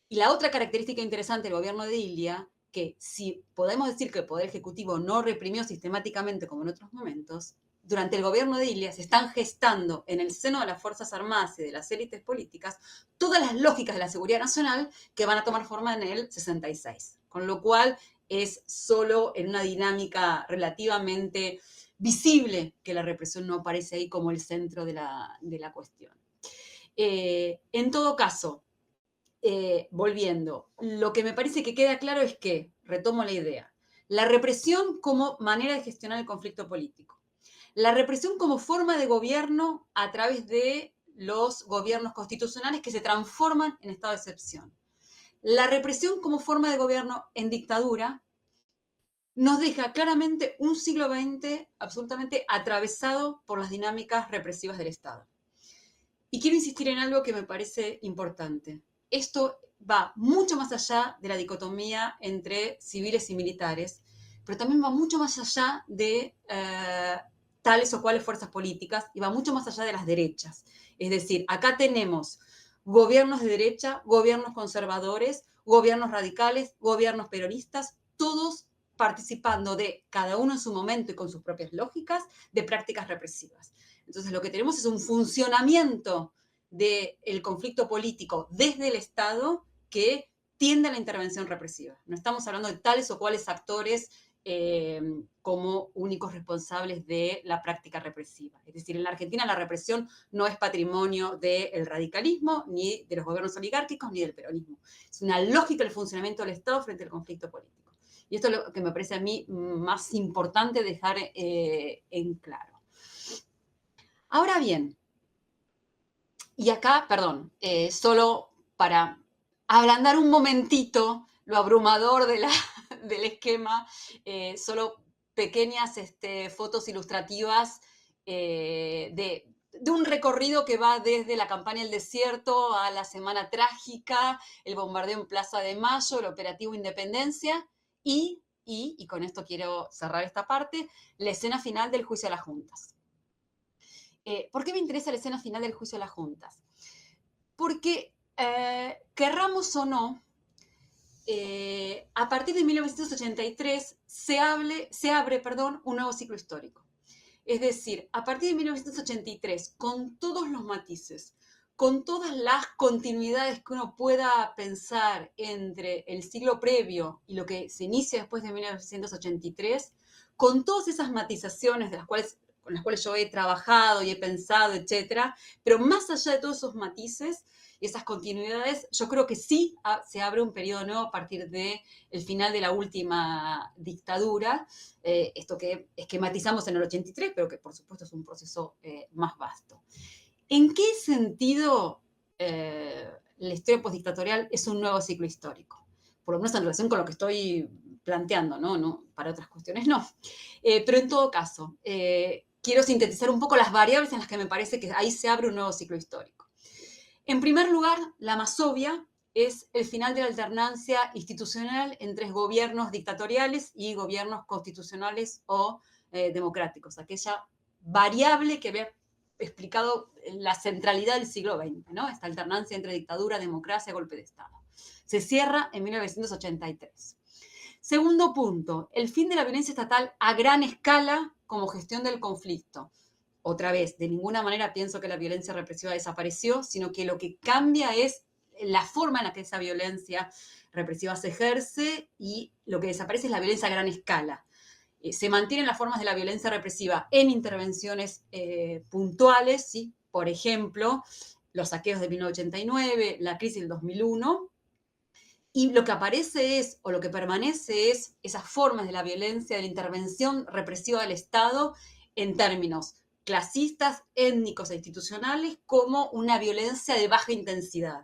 Y la otra característica interesante del gobierno de Ilia, que si podemos decir que el Poder Ejecutivo no reprimió sistemáticamente como en otros momentos, durante el gobierno de Ilia se están gestando en el seno de las Fuerzas Armadas y de las élites políticas todas las lógicas de la seguridad nacional que van a tomar forma en el 66. Con lo cual es solo en una dinámica relativamente visible que la represión no aparece ahí como el centro de la cuestión. En todo caso, volviendo, lo que me parece que queda claro es que, retomo la idea, la represión como manera de gestionar el conflicto político, la represión como forma de gobierno a través de los gobiernos constitucionales que se transforman en estado de excepción, la represión como forma de gobierno en dictadura, nos deja claramente un siglo XX absolutamente atravesado por las dinámicas represivas del Estado. Y quiero insistir en algo que me parece importante. Esto va mucho más allá de la dicotomía entre civiles y militares, pero también va mucho más allá de tales o cuales fuerzas políticas y va mucho más allá de las derechas. Es decir, acá tenemos gobiernos de derecha, gobiernos conservadores, gobiernos radicales, gobiernos peronistas, todos participando de, cada uno en su momento y con sus propias lógicas, de prácticas represivas. Entonces lo que tenemos es un funcionamiento del conflicto político desde el Estado que tiende a la intervención represiva. No estamos hablando de tales o cuales actores como únicos responsables de la práctica represiva. Es decir, en la Argentina la represión no es patrimonio del radicalismo, ni de los gobiernos oligárquicos, ni del peronismo. Es una lógica del funcionamiento del Estado frente al conflicto político. Y esto es lo que me parece a mí más importante dejar en claro. Ahora bien, y acá, perdón, solo para ablandar un momentito lo abrumador del esquema, solo pequeñas fotos ilustrativas de un recorrido que va desde la campaña del desierto a la Semana Trágica, el bombardeo en Plaza de Mayo, el operativo Independencia y con esto quiero cerrar esta parte, la escena final del juicio a las juntas. ¿Por qué me interesa la escena final del juicio a las juntas? Porque, querramos o no, a partir de 1983 se abre un nuevo ciclo histórico. Es decir, a partir de 1983, con todos los matices, con todas las continuidades que uno pueda pensar entre el siglo previo y lo que se inicia después de 1983, con todas esas matizaciones con las cuales yo he trabajado y he pensado, etcétera, pero más allá de todos esos matices y esas continuidades, yo creo que sí se abre un periodo nuevo a partir del final de la última dictadura, esto que esquematizamos en el 83, pero que por supuesto es un proceso más vasto. ¿En qué sentido la historia postdictatorial es un nuevo ciclo histórico? Por lo menos en relación con lo que estoy planteando, ¿no? Para otras cuestiones no. Pero en todo caso, quiero sintetizar un poco las variables en las que me parece que ahí se abre un nuevo ciclo histórico. En primer lugar, la más obvia es el final de la alternancia institucional entre gobiernos dictatoriales y gobiernos constitucionales o democráticos, aquella variable que había explicado la centralidad del siglo XX, ¿no? Esta alternancia entre dictadura, democracia, golpe de Estado. Se cierra en 1983. Segundo punto, el fin de la violencia estatal a gran escala como gestión del conflicto. Otra vez, de ninguna manera pienso que la violencia represiva desapareció, sino que lo que cambia es la forma en la que esa violencia represiva se ejerce y lo que desaparece es la violencia a gran escala. Se mantienen las formas de la violencia represiva en intervenciones puntuales, ¿sí? Por ejemplo, los saqueos de 1989, la crisis del 2001, y lo que aparece es, o lo que permanece es, esas formas de la violencia, de la intervención represiva del Estado en términos clasistas, étnicos e institucionales, como una violencia de baja intensidad.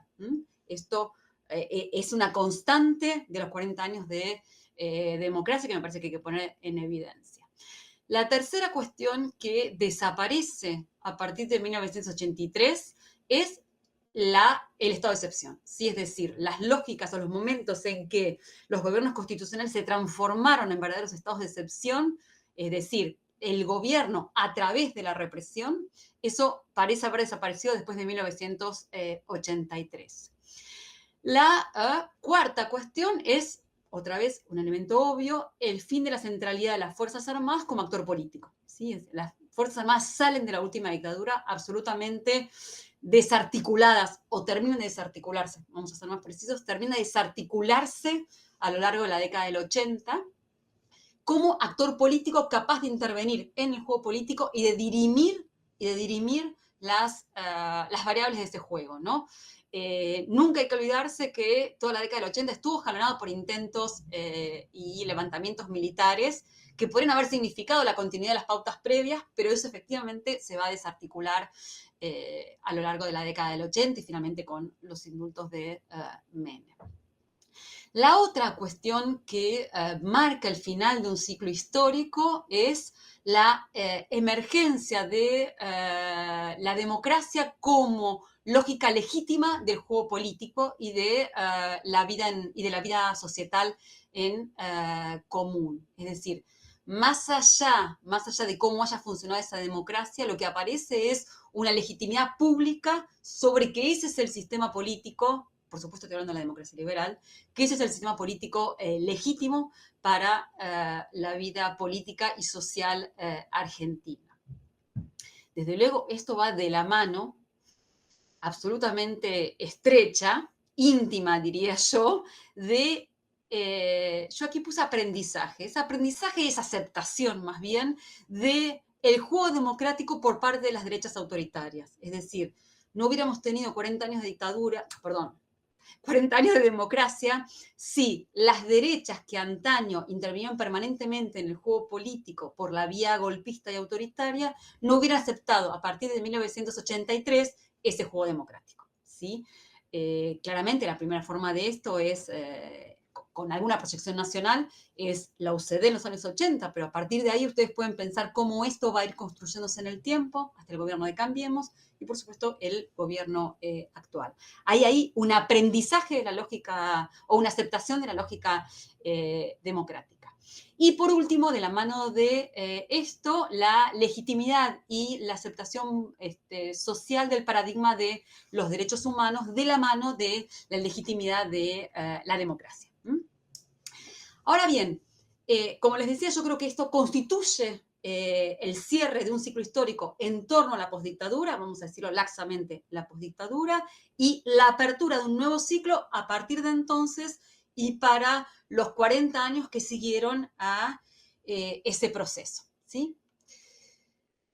Esto es una constante de los 40 años de democracia que me parece que hay que poner en evidencia. La tercera cuestión que desaparece a partir de 1983 es el estado de excepción, ¿sí? Es decir, las lógicas o los momentos en que los gobiernos constitucionales se transformaron en verdaderos estados de excepción, es decir, el gobierno a través de la represión, eso parece haber desaparecido después de 1983. La cuarta cuestión es, otra vez, un elemento obvio, el fin de la centralidad de las Fuerzas Armadas como actor político, ¿sí? Las Fuerzas Armadas salen de la última dictadura absolutamente desarticuladas, o terminan de desarticularse, vamos a ser más precisos, terminan de desarticularse a lo largo de la década del 80, como actor político capaz de intervenir en el juego político y de dirimir las variables de ese juego, ¿no? Nunca hay que olvidarse que toda la década del 80 estuvo jalonada por intentos y levantamientos militares que podrían haber significado la continuidad de las pautas previas, pero eso efectivamente se va a desarticular a lo largo de la década del 80 y finalmente con los indultos de Menem. La otra cuestión que marca el final de un ciclo histórico es la emergencia de la democracia como lógica legítima del juego político y de la vida societal en común. Es decir, más allá de cómo haya funcionado esa democracia, lo que aparece es una legitimidad pública sobre que ese es el sistema político, por supuesto estoy hablando de la democracia liberal, que ese es el sistema político legítimo para la vida política y social argentina. Desde luego, esto va de la mano, absolutamente estrecha, íntima, diría yo, de yo aquí puse aprendizaje. Es aprendizaje y es aceptación, más bien, de el juego democrático por parte de las derechas autoritarias. Es decir, no hubiéramos tenido 40 años de dictadura, 40 años de democracia, si las derechas que antaño intervenían permanentemente en el juego político por la vía golpista y autoritaria, no hubieran aceptado a partir de 1983 ese juego democrático, ¿sí? Claramente la primera forma de esto es, con alguna proyección nacional, es la UCD en los años 80, pero a partir de ahí ustedes pueden pensar cómo esto va a ir construyéndose en el tiempo, hasta el gobierno de Cambiemos, y por supuesto el gobierno actual. Hay ahí un aprendizaje de la lógica, o una aceptación de la lógica democrática. Y por último, de la mano de esto, la legitimidad y la aceptación social del paradigma de los derechos humanos de la mano de la legitimidad de la democracia. Ahora bien, como les decía, yo creo que esto constituye el cierre de un ciclo histórico en torno a la posdictadura, vamos a decirlo laxamente, la posdictadura, y la apertura de un nuevo ciclo a partir de entonces y para los 40 años que siguieron a ese proceso, ¿sí?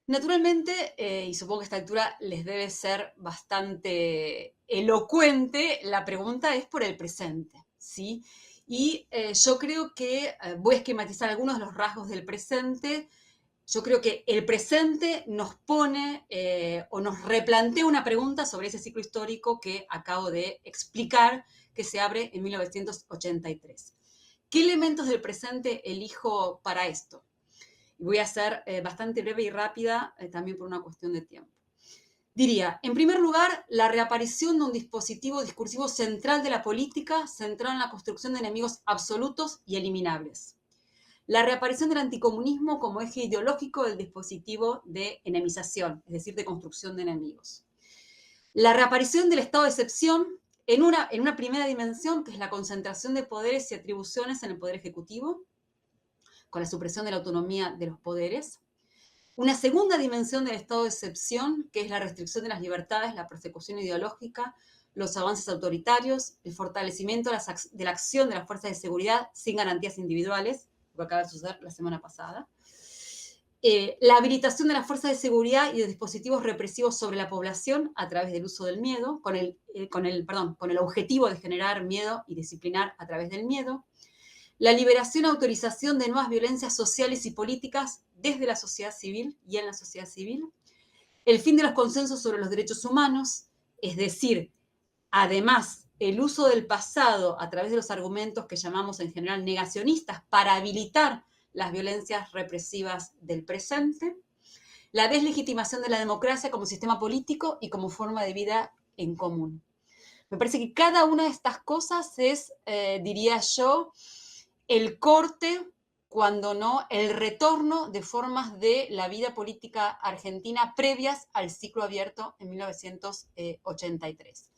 Naturalmente, y supongo que a esta altura les debe ser bastante elocuente, la pregunta es por el presente, ¿sí? Y yo creo que voy a esquematizar algunos de los rasgos del presente. Yo creo que el presente nos pone o nos replantea una pregunta sobre ese ciclo histórico que acabo de explicar, que se abre en 1983. ¿Qué elementos del presente elijo para esto? Y voy a ser bastante breve y rápida, también por una cuestión de tiempo. Diría, en primer lugar, la reaparición de un dispositivo discursivo central de la política, centrado en la construcción de enemigos absolutos y eliminables. La reaparición del anticomunismo como eje ideológico del dispositivo de enemización, es decir, de construcción de enemigos. La reaparición del estado de excepción en una primera dimensión, que es la concentración de poderes y atribuciones en el poder ejecutivo, con la supresión de la autonomía de los poderes. Una segunda dimensión del estado de excepción, que es la restricción de las libertades, la persecución ideológica, los avances autoritarios, el fortalecimiento de la acción de las fuerzas de seguridad sin garantías individuales, lo que acaba de suceder la semana pasada. la habilitación de las fuerzas de seguridad y de dispositivos represivos sobre la población a través del uso del miedo, con el objetivo de generar miedo y disciplinar a través del miedo. La liberación y autorización de nuevas violencias sociales y políticas desde la sociedad civil y en la sociedad civil. El fin de los consensos sobre los derechos humanos, es decir, además, el uso del pasado a través de los argumentos que llamamos en general negacionistas para habilitar las violencias represivas del presente, la deslegitimación de la democracia como sistema político y como forma de vida en común. Me parece que cada una de estas cosas es, diría yo, el corte, cuando no el retorno de formas de la vida política argentina previas al ciclo abierto en 1983.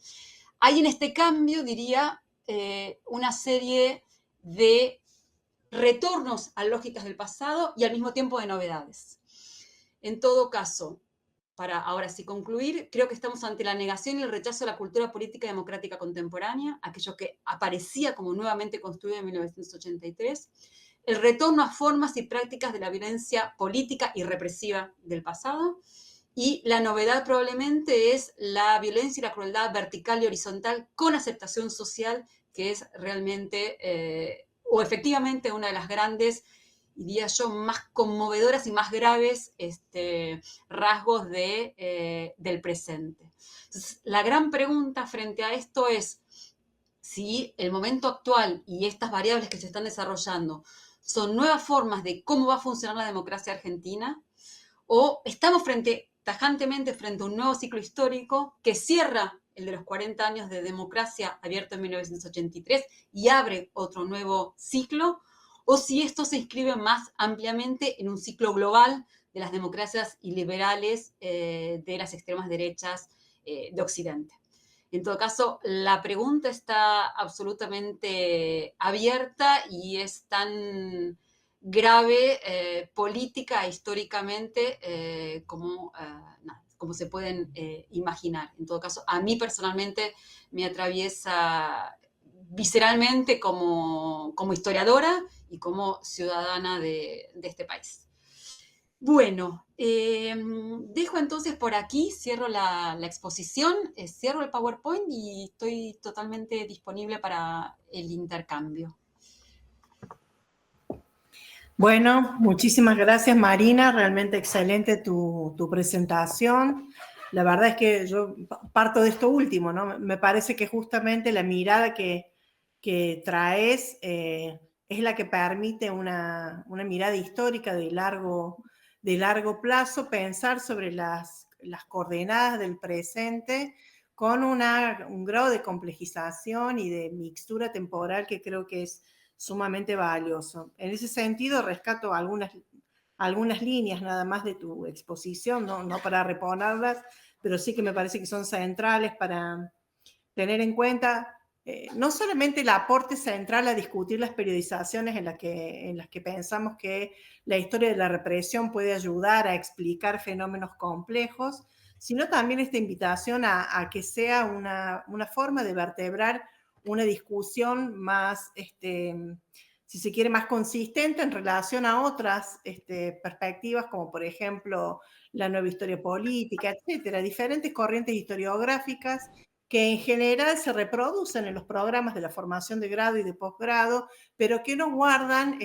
Hay en este cambio, diría, una serie de retornos a lógicas del pasado y al mismo tiempo de novedades. En todo caso, para ahora sí concluir, creo que estamos ante la negación y el rechazo de la cultura política y democrática contemporánea, aquello que aparecía como nuevamente construido en 1983, el retorno a formas y prácticas de la violencia política y represiva del pasado, y la novedad probablemente es la violencia y la crueldad vertical y horizontal con aceptación social, que es realmente, o efectivamente, una de las grandes, diría yo, más conmovedoras y más graves rasgos del presente. Entonces, la gran pregunta frente a esto es si el momento actual y estas variables que se están desarrollando son nuevas formas de cómo va a funcionar la democracia argentina, o estamos tajantemente frente a un nuevo ciclo histórico que cierra el de los 40 años de democracia abierto en 1983 y abre otro nuevo ciclo, o si esto se inscribe más ampliamente en un ciclo global de las democracias iliberales de las extremas derechas de Occidente. En todo caso, la pregunta está absolutamente abierta y es tan grave política e históricamente como se pueden imaginar. En todo caso, a mí personalmente me atraviesa visceralmente como historiadora y como ciudadana de este país. Bueno, dejo entonces por aquí, cierro la exposición, cierro el PowerPoint y estoy totalmente disponible para el intercambio. Bueno, muchísimas gracias, Marina. Realmente excelente tu presentación. La verdad es que yo parto de esto último, ¿no? Me parece que justamente la mirada que traes es la que permite una mirada histórica de largo plazo, pensar sobre las coordenadas del presente con un grado de complejización y de mixtura temporal que creo que es sumamente valioso. En ese sentido, rescato algunas líneas nada más de tu exposición, no para reponerlas, pero sí que me parece que son centrales para tener en cuenta no solamente el aporte central a discutir las periodizaciones en las que pensamos que la historia de la represión puede ayudar a explicar fenómenos complejos, sino también esta invitación a que sea una forma de vertebrar una discusión más, si se quiere, más consistente en relación a otras perspectivas, como por ejemplo la nueva historia política, etcétera, diferentes corrientes historiográficas que en general se reproducen en los programas de la formación de grado y de posgrado, pero que no guardan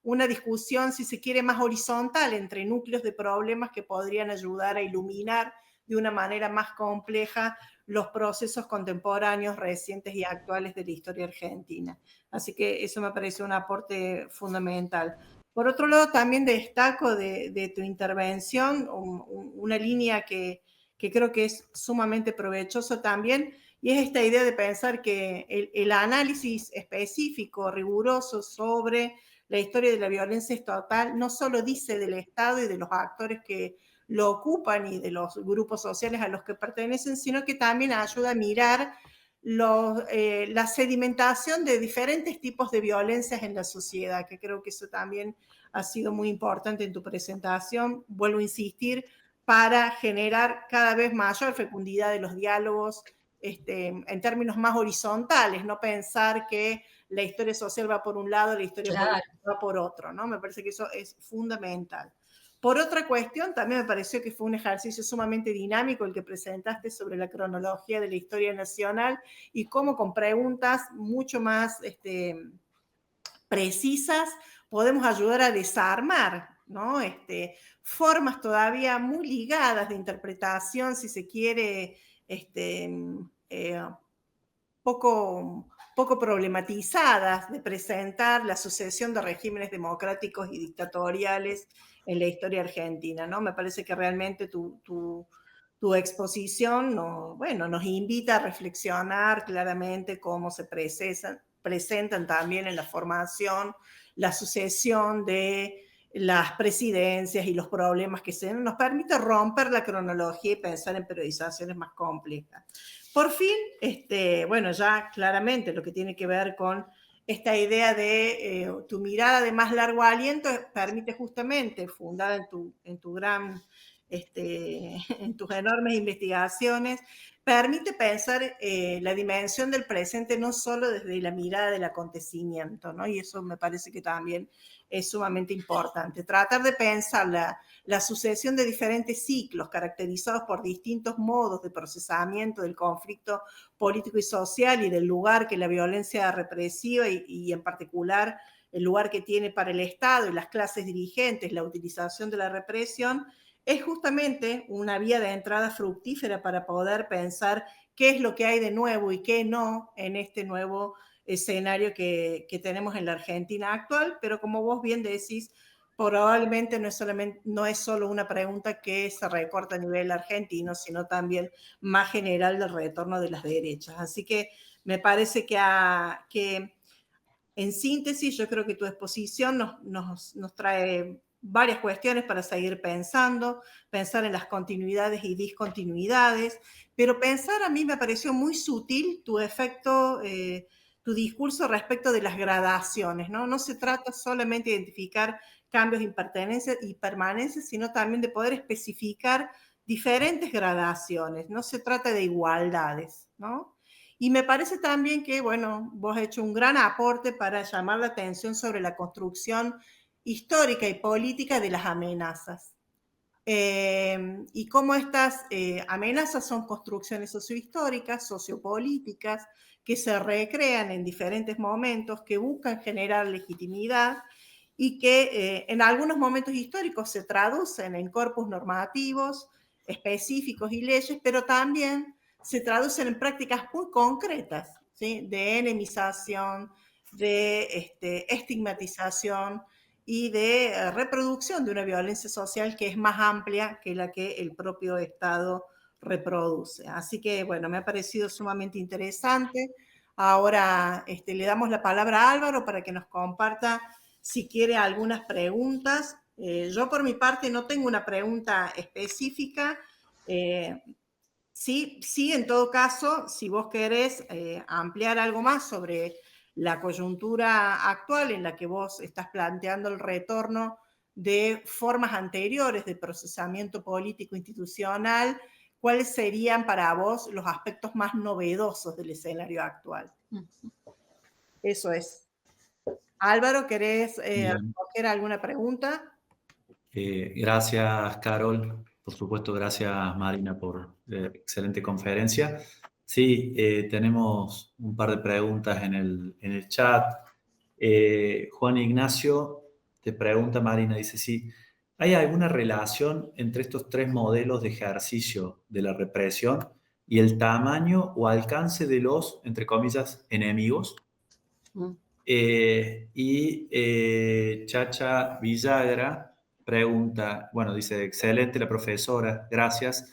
una discusión, si se quiere, más horizontal entre núcleos de problemas que podrían ayudar a iluminar de una manera más compleja los procesos contemporáneos, recientes y actuales de la historia argentina. Así que eso me parece un aporte fundamental. Por otro lado, también destaco de tu intervención una línea que creo que es sumamente provechoso también, y es esta idea de pensar que el análisis específico, riguroso sobre la historia de la violencia estatal no solo dice del Estado y de los actores que lo ocupan y de los grupos sociales a los que pertenecen, sino que también ayuda a mirar la sedimentación de diferentes tipos de violencias en la sociedad, que creo que eso también ha sido muy importante en tu presentación. Vuelvo a insistir, para generar cada vez mayor fecundidad de los diálogos en términos más horizontales, no pensar que la historia social va por un lado, la historia Claro. política va por otro, ¿no? Me parece que eso es fundamental. Por otra cuestión, también me pareció que fue un ejercicio sumamente dinámico el que presentaste sobre la cronología de la historia nacional y cómo con preguntas mucho más precisas podemos ayudar a desarmar, ¿no? Formas todavía muy ligadas de interpretación, si se quiere, poco problematizadas de presentar la sucesión de regímenes democráticos y dictatoriales en la historia argentina, ¿no? Me parece que realmente tu exposición nos invita a reflexionar claramente cómo se presentan también en la formación, la sucesión de las presidencias y los problemas que se nos permite romper la cronología y pensar en periodizaciones más complejas. Por fin, ya claramente lo que tiene que ver con esta idea de tu mirada de más largo aliento permite justamente, fundada en tu gran, en tus enormes investigaciones, permite pensar la dimensión del presente no solo desde la mirada del acontecimiento, ¿no? Y eso me parece que también es sumamente importante. Tratar de pensar la sucesión de diferentes ciclos caracterizados por distintos modos de procesamiento del conflicto político y social y del lugar que la violencia represiva y en particular el lugar que tiene para el Estado y las clases dirigentes la utilización de la represión, es justamente una vía de entrada fructífera para poder pensar qué es lo que hay de nuevo y qué no en este nuevo escenario que tenemos en la Argentina actual, pero como vos bien decís, probablemente no es solo una pregunta que se recorta a nivel argentino, sino también más general del retorno de las derechas. Así que me parece que en síntesis, yo creo que tu exposición nos trae varias cuestiones para seguir pensando, pensar en las continuidades y discontinuidades, pero pensar a mí me pareció muy sutil tu efecto, tu discurso respecto de las gradaciones, ¿no? No se trata solamente de identificar cambios y permanencias, sino también de poder especificar diferentes gradaciones, no se trata de igualdades, ¿no? Y me parece también que, bueno, vos has hecho un gran aporte para llamar la atención sobre la construcción histórica y política de las amenazas. Y cómo estas amenazas son construcciones sociohistóricas, sociopolíticas, que se recrean en diferentes momentos, que buscan generar legitimidad y que en algunos momentos históricos se traducen en corpus normativos específicos y leyes, pero también se traducen en prácticas muy concretas, ¿sí? De enemización, de estigmatización y de reproducción de una violencia social que es más amplia que la que el propio Estado reproduce. Así que, bueno, me ha parecido sumamente interesante. Ahora le damos la palabra a Álvaro para que nos comparta si quiere algunas preguntas. Yo por mi parte no tengo una pregunta específica. Sí, en todo caso, si vos querés ampliar algo más sobre la coyuntura actual en la que vos estás planteando el retorno de formas anteriores de procesamiento político institucional, ¿cuáles serían para vos los aspectos más novedosos del escenario actual? Eso es. Álvaro, ¿querés recoger alguna pregunta? Gracias, Carol. Por supuesto, gracias, Marina, por excelente conferencia. Sí, tenemos un par de preguntas en el chat. Juan Ignacio te pregunta, Marina, dice, sí, ¿hay alguna relación entre estos tres modelos de ejercicio de la represión y el tamaño o alcance de los, entre comillas, enemigos? Chacha Villagra pregunta, bueno, dice, excelente la profesora, gracias.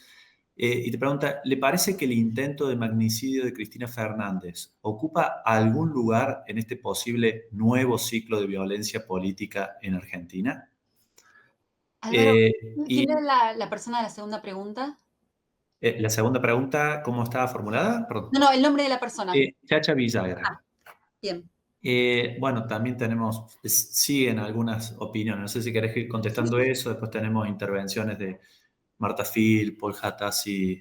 Y te pregunta, ¿le parece que el intento de magnicidio de Cristina Fernández ocupa algún lugar en este posible nuevo ciclo de violencia política en Argentina? Álvaro, ¿quién era la persona de la segunda pregunta? La segunda pregunta, ¿cómo estaba formulada? Perdón. No, el nombre de la persona. Chacha Villagra. Bien. Bueno, también siguen algunas opiniones. No sé si querés ir contestando eso. Después tenemos intervenciones de Marta Fil, Paul Hatassi,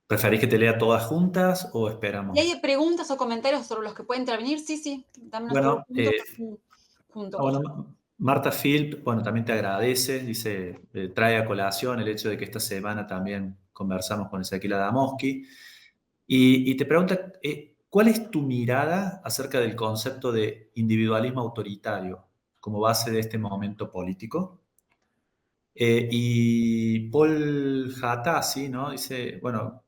¿Preferís que te lea todas juntas o Si esperamos? hay preguntas o comentarios sobre los que pueden intervenir, sí, sí, dámenos todos Bueno, juntos, junto, por favor. Marta Philp, bueno, también te agradece, dice, trae a colación el hecho de que esta semana también conversamos con Ezequiel Adamowski y te pregunta, ¿cuál es tu mirada acerca del concepto de individualismo autoritario como base de este momento político? Y Paul Hatassi, ¿no? Dice, bueno,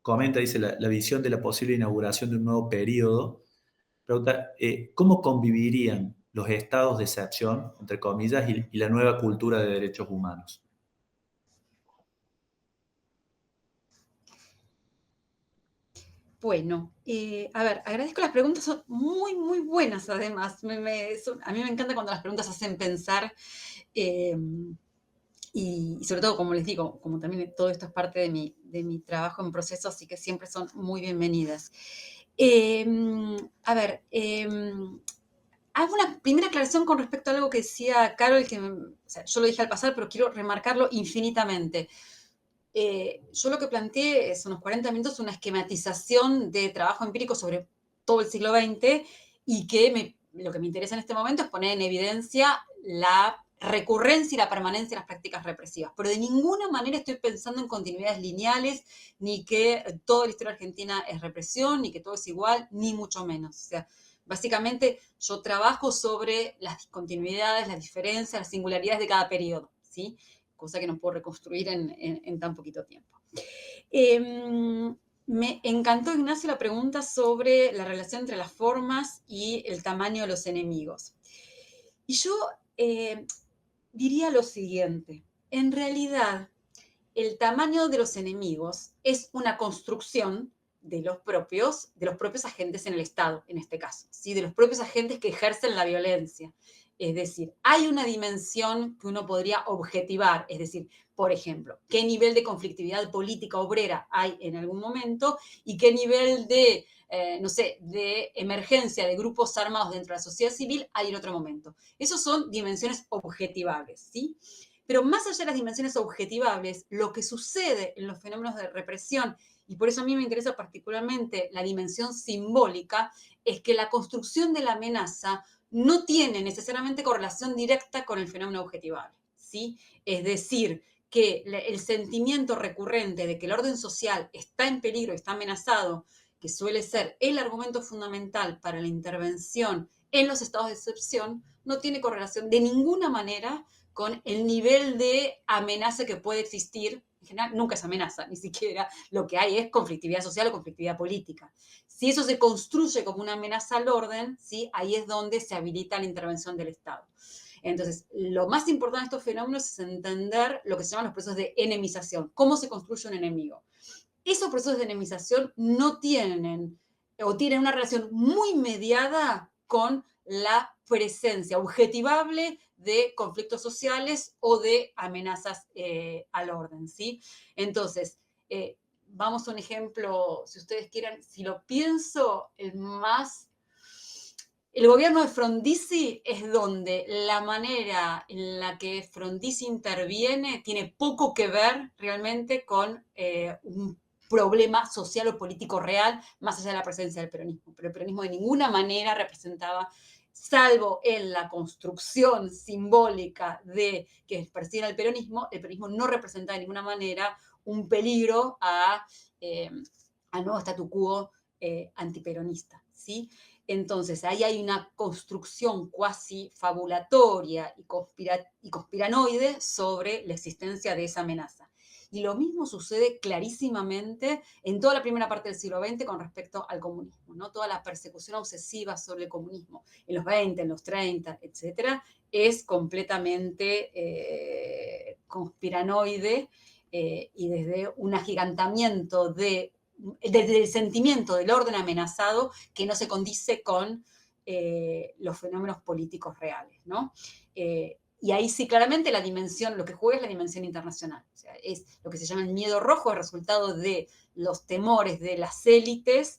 comenta, dice, la visión de la posible inauguración de un nuevo periodo. Pregunta, ¿cómo convivirían los estados de excepción, entre comillas, y la nueva cultura de derechos humanos? Bueno, a ver, agradezco las preguntas, son muy, muy buenas además. A mí me encanta cuando las preguntas hacen pensar eh, y sobre todo, como les digo, como también todo esto es parte de mi trabajo en proceso, así que siempre son muy bienvenidas. Eh, a ver, hago una primera aclaración con respecto a algo que decía Carol, o sea, yo lo dije al pasar, pero quiero remarcarlo infinitamente. Yo lo que planteé es unos 40 minutos, una esquematización de trabajo empírico sobre todo el siglo XX y lo que me interesa en este momento es poner en evidencia la recurrencia y la permanencia de las prácticas represivas. Pero de ninguna manera estoy pensando en continuidades lineales, ni que toda la historia argentina es represión, ni que todo es igual, ni mucho menos. O sea, básicamente yo trabajo sobre las discontinuidades, las diferencias, las singularidades de cada periodo, ¿sí? Cosa que no puedo reconstruir en tan poquito tiempo. Me encantó, Ignacio, la pregunta sobre la relación entre las formas y el tamaño de los enemigos. Y yo eh, diría lo siguiente, en realidad el tamaño de los enemigos es una construcción de los propios agentes en el Estado, en este caso, ¿sí? De los propios agentes que ejercen la violencia. Es decir, hay una dimensión que uno podría objetivar, es decir, por ejemplo, qué nivel de conflictividad política obrera hay en algún momento y qué nivel de, no sé, de emergencia de grupos armados dentro de la sociedad civil hay en otro momento. Esas son dimensiones objetivables, ¿sí? Pero más allá de las dimensiones objetivables, lo que sucede en los fenómenos de represión, y por eso a mí me interesa particularmente la dimensión simbólica, es que la construcción de la amenaza no tiene necesariamente correlación directa con el fenómeno objetivable, ¿sí? Es decir, que el sentimiento recurrente de que el orden social está en peligro, está amenazado, que suele ser el argumento fundamental para la intervención en los estados de excepción, no tiene correlación de ninguna manera con el nivel de amenaza que puede existir. En general, nunca es amenaza, ni siquiera lo que hay es conflictividad social o conflictividad política. Si eso se construye como una amenaza al orden, ¿sí? Ahí es donde se habilita la intervención del Estado. Entonces, lo más importante de estos fenómenos es entender lo que se llaman los procesos de enemización, cómo se construye un enemigo. Esos procesos de enemización no tienen o tienen una relación muy mediada con la presencia objetivable de conflictos sociales o de amenazas al orden, ¿sí? Entonces, vamos a un ejemplo, si ustedes quieran, si lo pienso, el gobierno de Frondizi es donde la manera en la que Frondizi interviene tiene poco que ver realmente con un problema social o político real, más allá de la presencia del peronismo. Pero el peronismo de ninguna manera representaba, salvo en la construcción simbólica de que persigue el peronismo no representa de ninguna manera un peligro al nuevo statu quo antiperonista, ¿sí? Entonces, ahí hay una construcción cuasi fabulatoria y conspiranoide sobre la existencia de esa amenaza. Y lo mismo sucede clarísimamente en toda la primera parte del siglo XX con respecto al comunismo, ¿no? Toda la persecución obsesiva sobre el comunismo en los 20, en los 30, etcétera, es completamente conspiranoide y desde un agigantamiento desde el sentimiento del orden amenazado que no se condice con los fenómenos políticos reales, ¿no? Y ahí sí, claramente la dimensión, lo que juega es la dimensión internacional. O sea, es lo que se llama el miedo rojo, el resultado de los temores de las élites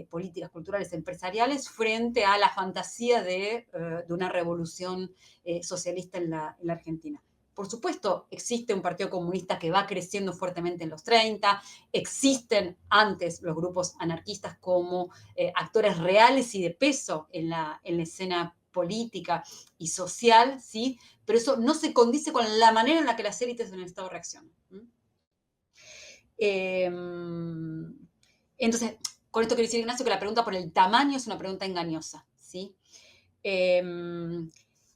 políticas, culturales, empresariales, frente a la fantasía de una revolución socialista en la Argentina. por supuesto, existe un partido comunista que va creciendo fuertemente en los 30, existen antes los grupos anarquistas como actores reales y de peso en la escena política y social, ¿sí? Pero eso no se condice con la manera en la que las élites en el Estado reaccionan. Entonces, con esto quiero decir, Ignacio, que la pregunta por el tamaño es una pregunta engañosa, ¿sí?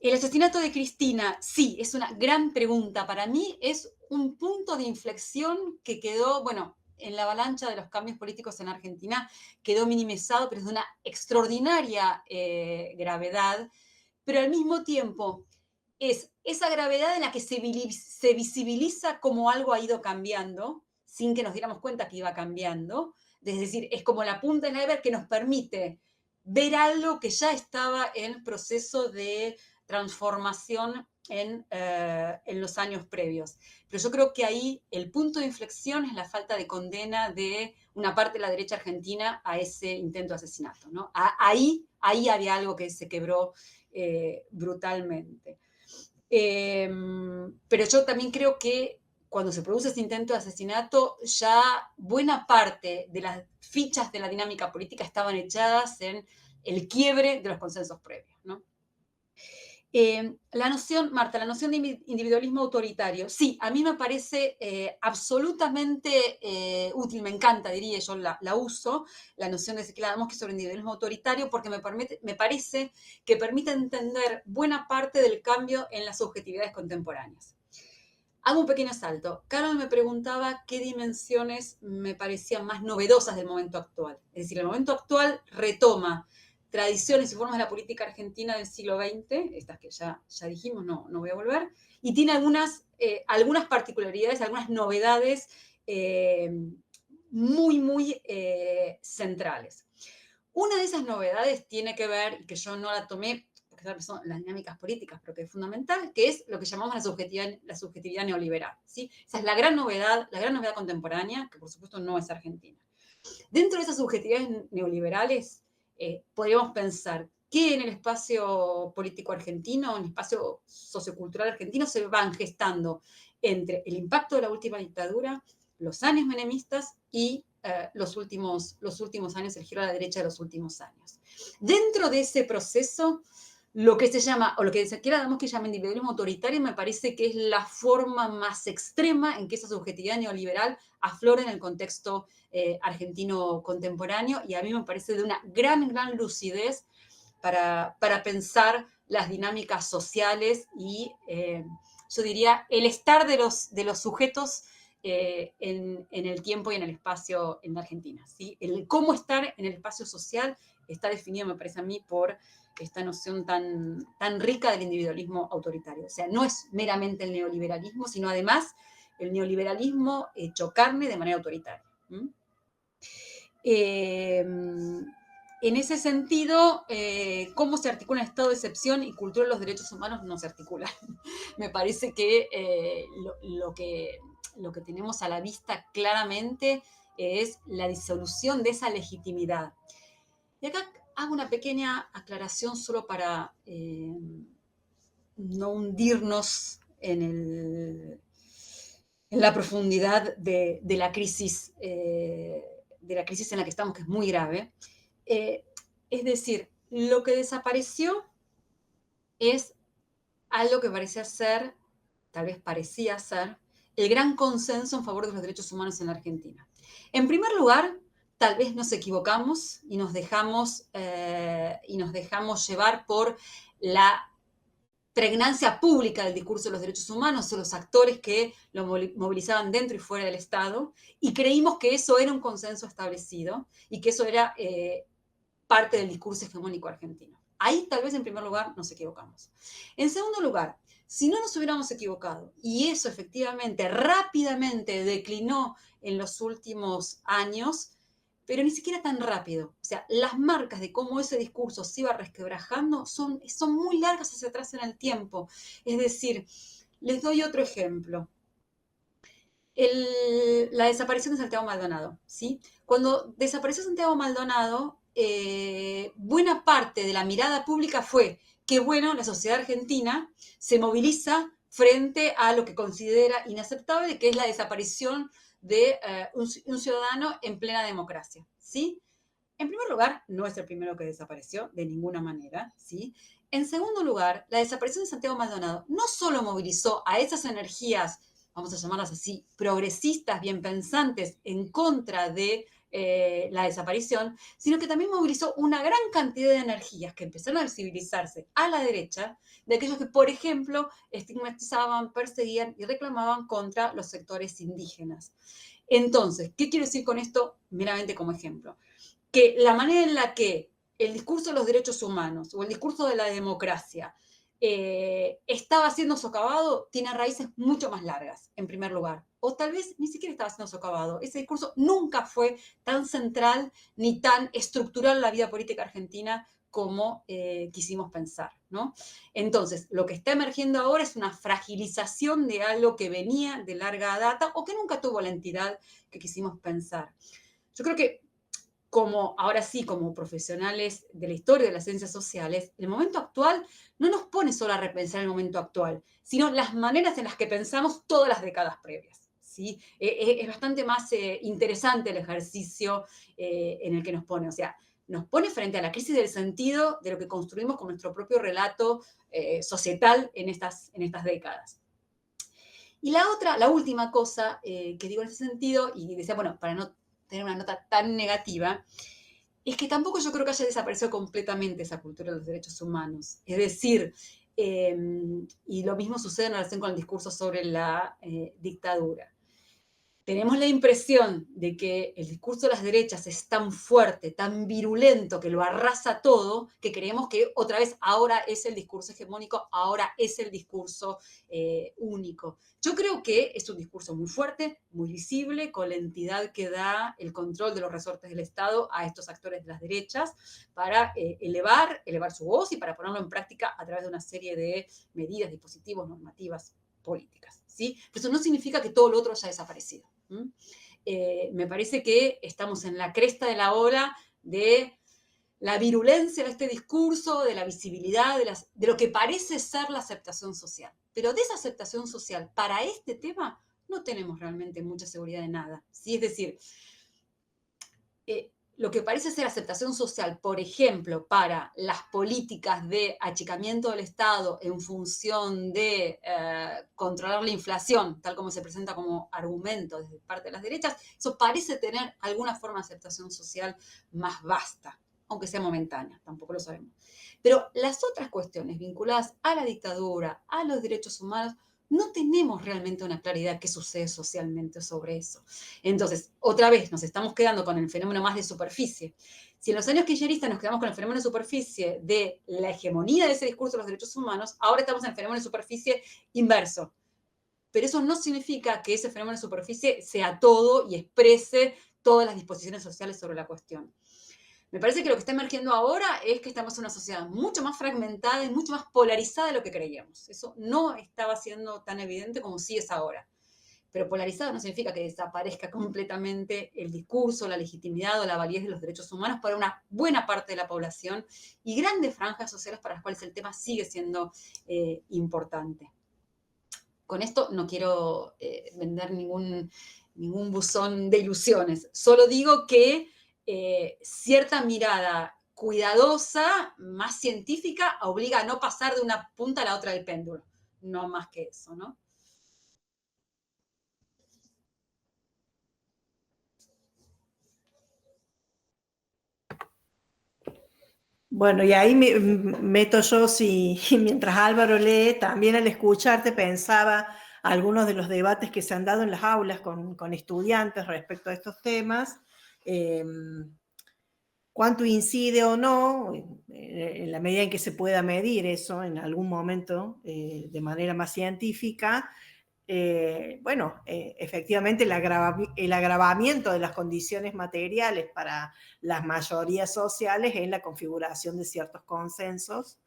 El asesinato de Cristina, sí, es una gran pregunta. Para mí es un punto de inflexión que quedó, bueno, en la avalancha de los cambios políticos en Argentina, quedó minimizado, pero es de una extraordinaria gravedad. Pero al mismo tiempo es esa gravedad en la que se visibiliza cómo algo ha ido cambiando, sin que nos diéramos cuenta que iba cambiando. Es decir, es como la punta del iceberg que nos permite ver algo que ya estaba en proceso de transformación en los años previos. Pero yo creo que ahí el punto de inflexión es la falta de condena de una parte de la derecha argentina a ese intento de asesinato, ¿no? Ahí había algo que se quebró brutalmente. Pero yo también creo que cuando se produce ese intento de asesinato, ya buena parte de las fichas de la dinámica política estaban echadas en el quiebre de los consensos previos, ¿no? La noción, Marta, la noción de individualismo autoritario, sí, a mí me parece absolutamente útil, me encanta, diría yo, la uso, la noción de Ezequiel Adamowski sobre individualismo autoritario, porque me parece que permite entender buena parte del cambio en las subjetividades contemporáneas. Hago un pequeño salto. Carol me preguntaba qué dimensiones me parecían más novedosas del momento actual. Es decir, el momento actual retoma tradiciones y formas de la política argentina del siglo XX, estas que ya dijimos, no voy a volver, y tiene algunas particularidades, algunas novedades muy centrales. Una de esas novedades tiene que ver, y que yo no la tomé, porque son las dinámicas políticas, pero que es fundamental, que es lo que llamamos la subjetividad neoliberal, ¿sí? Esa es la gran novedad contemporánea, que por supuesto no es argentina. Dentro de esas subjetividades neoliberales, podríamos pensar que en el espacio político argentino, en el espacio sociocultural argentino, se van gestando entre el impacto de la última dictadura, los años menemistas y los últimos años, el giro a la derecha de los últimos años. Dentro de ese proceso, lo que se llama, o lo que se quiera damos que llama individualismo autoritario, me parece que es la forma más extrema en que esa subjetividad neoliberal aflora en el contexto argentino contemporáneo, y a mí me parece de una gran lucidez para pensar las dinámicas sociales y, yo diría, el estar de los sujetos en el tiempo y en el espacio en Argentina, ¿sí? El cómo estar en el espacio social está definido, me parece a mí, por esta noción tan rica del individualismo autoritario. O sea, no es meramente el neoliberalismo, sino además el neoliberalismo hecho carne de manera autoritaria. En ese sentido, cómo se articula el estado de excepción y cultura de los derechos humanos no se articula. Me parece que lo que tenemos a la vista claramente es la disolución de esa legitimidad. Y acá hago una pequeña aclaración solo para no hundirnos en la profundidad de la crisis en la que estamos, que es muy grave. Es decir, lo que desapareció es algo que parecía ser, tal vez parecía ser, el gran consenso en favor de los derechos humanos en la Argentina. En primer lugar, tal vez nos equivocamos y nos dejamos llevar por la pregnancia pública del discurso de los derechos humanos, o los actores que lo movilizaban dentro y fuera del Estado, y creímos que eso era un consenso establecido y que eso era parte del discurso hegemónico argentino. Ahí tal vez en primer lugar nos equivocamos. En segundo lugar, si no nos hubiéramos equivocado, y eso efectivamente rápidamente declinó en los últimos años, pero ni siquiera tan rápido. O sea, las marcas de cómo ese discurso se iba resquebrajando son muy largas hacia atrás en el tiempo. Es decir, les doy otro ejemplo. La desaparición de Santiago Maldonado, ¿sí? Cuando desapareció Santiago Maldonado, buena parte de la mirada pública fue que, bueno, la sociedad argentina se moviliza frente a lo que considera inaceptable, que es la desaparición de un ciudadano en plena democracia, ¿sí? En primer lugar, no es el primero que desapareció, de ninguna manera, ¿sí? En segundo lugar, la desaparición de Santiago Maldonado no solo movilizó a esas energías, vamos a llamarlas así, progresistas, bien pensantes, en contra de la desaparición, sino que también movilizó una gran cantidad de energías que empezaron a visibilizarse a la derecha, de aquellos que, por ejemplo, estigmatizaban, perseguían y reclamaban contra los sectores indígenas. Entonces, ¿qué quiero decir con esto? Meramente como ejemplo. Que la manera en la que el discurso de los derechos humanos o el discurso de la democracia estaba siendo socavado tiene raíces mucho más largas, en primer lugar. O tal vez ni siquiera estaba siendo socavado. Ese discurso nunca fue tan central ni tan estructural en la vida política argentina como quisimos pensar, ¿no? Entonces, lo que está emergiendo ahora es una fragilización de algo que venía de larga data o que nunca tuvo la entidad que quisimos pensar. Yo creo que como, ahora sí, como profesionales de la historia de las ciencias sociales, el momento actual no nos pone solo a repensar el momento actual, sino las maneras en las que pensamos todas las décadas previas. ¿Sí? Es bastante más interesante el ejercicio en el que nos pone. O sea, nos pone frente a la crisis del sentido de lo que construimos con nuestro propio relato societal en estas décadas. Y la última cosa que digo en ese sentido, y decía, bueno, para no tener una nota tan negativa, es que tampoco yo creo que haya desaparecido completamente esa cultura de los derechos humanos. Es decir, y lo mismo sucede en relación con el discurso sobre la dictadura. Tenemos la impresión de que el discurso de las derechas es tan fuerte, tan virulento, que lo arrasa todo, que creemos que otra vez ahora es el discurso hegemónico, ahora es el discurso único. Yo creo que es un discurso muy fuerte, muy visible, con la entidad que da el control de los resortes del Estado a estos actores de las derechas para elevar su voz y para ponerlo en práctica a través de una serie de medidas, dispositivos, normativas, políticas, ¿sí? Pero eso no significa que todo lo otro haya desaparecido. Me parece que estamos en la cresta de la ola de la virulencia de este discurso, de la visibilidad, de lo que parece ser la aceptación social. Pero de esa aceptación social para este tema no tenemos realmente mucha seguridad de nada, ¿sí? Es decir, lo que parece ser aceptación social, por ejemplo, para las políticas de achicamiento del Estado en función de controlar la inflación, tal como se presenta como argumento desde parte de las derechas, eso parece tener alguna forma de aceptación social más vasta, aunque sea momentánea, tampoco lo sabemos. Pero las otras cuestiones vinculadas a la dictadura, a los derechos humanos, no tenemos realmente una claridad de qué sucede socialmente sobre eso. Entonces, otra vez, nos estamos quedando con el fenómeno más de superficie. Si en los años kirchneristas nos quedamos con el fenómeno de superficie de la hegemonía de ese discurso de los derechos humanos, ahora estamos en el fenómeno de superficie inverso. Pero eso no significa que ese fenómeno de superficie sea todo y exprese todas las disposiciones sociales sobre la cuestión. Me parece que lo que está emergiendo ahora es que estamos en una sociedad mucho más fragmentada y mucho más polarizada de lo que creíamos. Eso no estaba siendo tan evidente como sí es ahora. Pero polarizado no significa que desaparezca completamente el discurso, la legitimidad o la validez de los derechos humanos para una buena parte de la población y grandes franjas sociales para las cuales el tema sigue siendo importante. Con esto no quiero vender ningún buzón de ilusiones, solo digo que cierta mirada cuidadosa, más científica, obliga a no pasar de una punta a la otra del péndulo, no más que eso, ¿no? Bueno, y ahí meto yo, si mientras Álvaro lee, también al escucharte pensaba algunos de los debates que se han dado en las aulas con estudiantes respecto a estos temas, cuánto incide o no, en la medida en que se pueda medir eso en algún momento de manera más científica. Bueno, efectivamente el agravamiento de las condiciones materiales para las mayorías sociales en la configuración de ciertos consensos.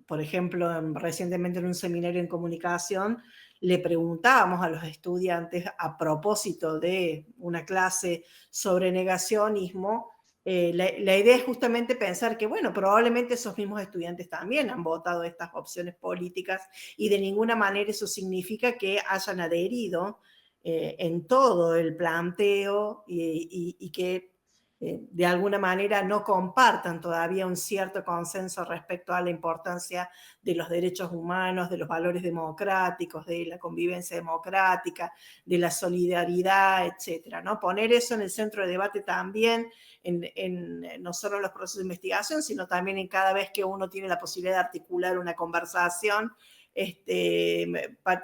Por ejemplo, recientemente en un seminario en comunicación le preguntábamos a los estudiantes a propósito de una clase sobre negacionismo La idea es justamente pensar que, bueno, probablemente esos mismos estudiantes también han votado estas opciones políticas y de ninguna manera eso significa que hayan adherido en todo el planteo y que de alguna manera no compartan todavía un cierto consenso respecto a la importancia de los derechos humanos, de los valores democráticos, de la convivencia democrática, de la solidaridad, etcétera, ¿no? Poner eso en el centro de debate también, no solo en los procesos de investigación, sino también en cada vez que uno tiene la posibilidad de articular una conversación,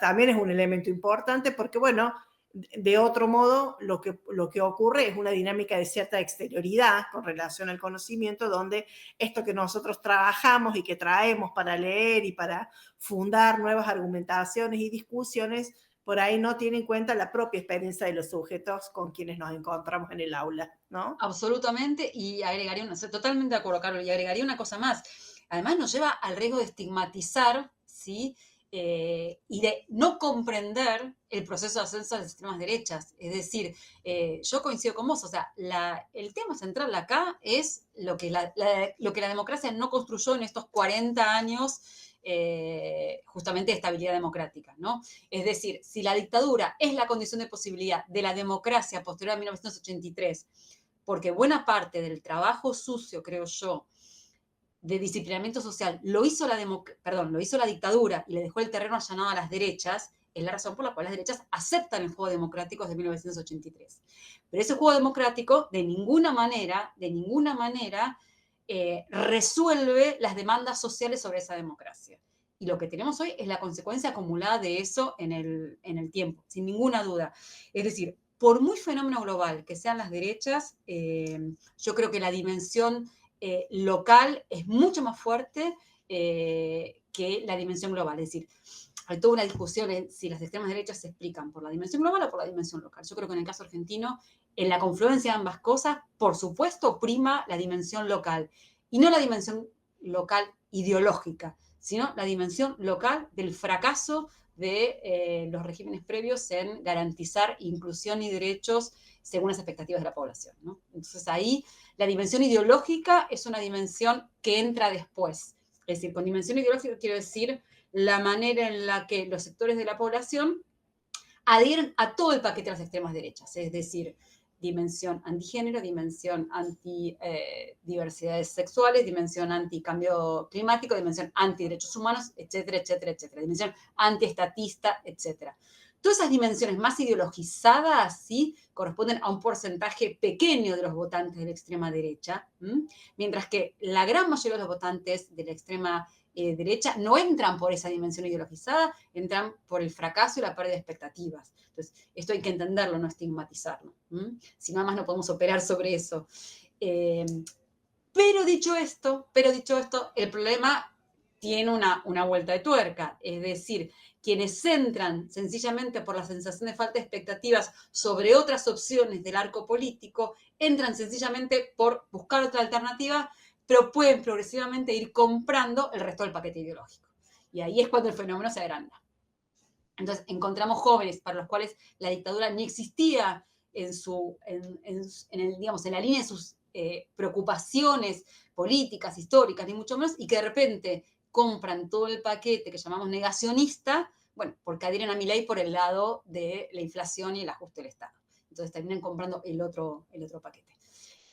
también es un elemento importante porque, bueno, de otro modo, lo que ocurre es una dinámica de cierta exterioridad con relación al conocimiento, donde esto que nosotros trabajamos y que traemos para leer y para fundar nuevas argumentaciones y discusiones, por ahí no tiene en cuenta la propia experiencia de los sujetos con quienes nos encontramos en el aula, ¿no? Absolutamente, y agregaría totalmente de acuerdo, Carlos, y agregaría una cosa más. Además nos lleva al riesgo de estigmatizar, ¿sí? Y de no comprender el proceso de ascenso de las extremas derechas. Es decir, yo coincido con vos, o sea, el tema central acá es lo que lo que la democracia no construyó en estos 40 años justamente de estabilidad democrática, ¿no? Es decir, si la dictadura es la condición de posibilidad de la democracia posterior a 1983, porque buena parte del trabajo sucio, creo yo, de disciplinamiento social lo hizo la dictadura y le dejó el terreno allanado a las derechas, es la razón por la cual las derechas aceptan el juego democrático desde 1983. Pero ese juego democrático de ninguna manera, resuelve las demandas sociales sobre esa democracia. Y lo que tenemos hoy es la consecuencia acumulada de eso en el tiempo, sin ninguna duda. Es decir, por muy fenómeno global que sean las derechas, yo creo que la dimensión local es mucho más fuerte que la dimensión global. Es decir, hay toda una discusión en si las extremas derechas se explican por la dimensión global o por la dimensión local. Yo creo que en el caso argentino, en la confluencia de ambas cosas, por supuesto, prima la dimensión local. Y no la dimensión local ideológica, sino la dimensión local del fracaso de los regímenes previos en garantizar inclusión y derechos según las expectativas de la población, ¿no? Entonces ahí la dimensión ideológica es una dimensión que entra después. Es decir, con dimensión ideológica quiero decir la manera en la que los sectores de la población adhieren a todo el paquete de las extremas derechas, es decir, dimensión antigénero, dimensión antidiversidades sexuales, dimensión anticambio climático, dimensión antiderechos humanos, etcétera, etcétera, etcétera, dimensión antiestatista, etcétera. Todas esas dimensiones más ideologizadas, ¿sí?, corresponden a un porcentaje pequeño de los votantes de la extrema derecha, mientras que la gran mayoría de los votantes de la extrema derecha no entran por esa dimensión ideologizada, entran por el fracaso y la pérdida de expectativas. Entonces, esto hay que entenderlo, no estigmatizarlo. Si nada más no podemos operar sobre eso. Pero dicho esto, el problema tiene una vuelta de tuerca. Es decir, quienes entran sencillamente por la sensación de falta de expectativas sobre otras opciones del arco político, entran sencillamente por buscar otra alternativa, pero pueden progresivamente ir comprando el resto del paquete ideológico. Y ahí es cuando el fenómeno se agranda. Entonces, encontramos jóvenes para los cuales la dictadura ni existía en la línea de sus preocupaciones políticas, históricas, ni mucho menos, y que de repente compran todo el paquete que llamamos negacionista, bueno, porque adhieren a Milei por el lado de la inflación y el ajuste del Estado. Entonces terminan comprando el otro paquete.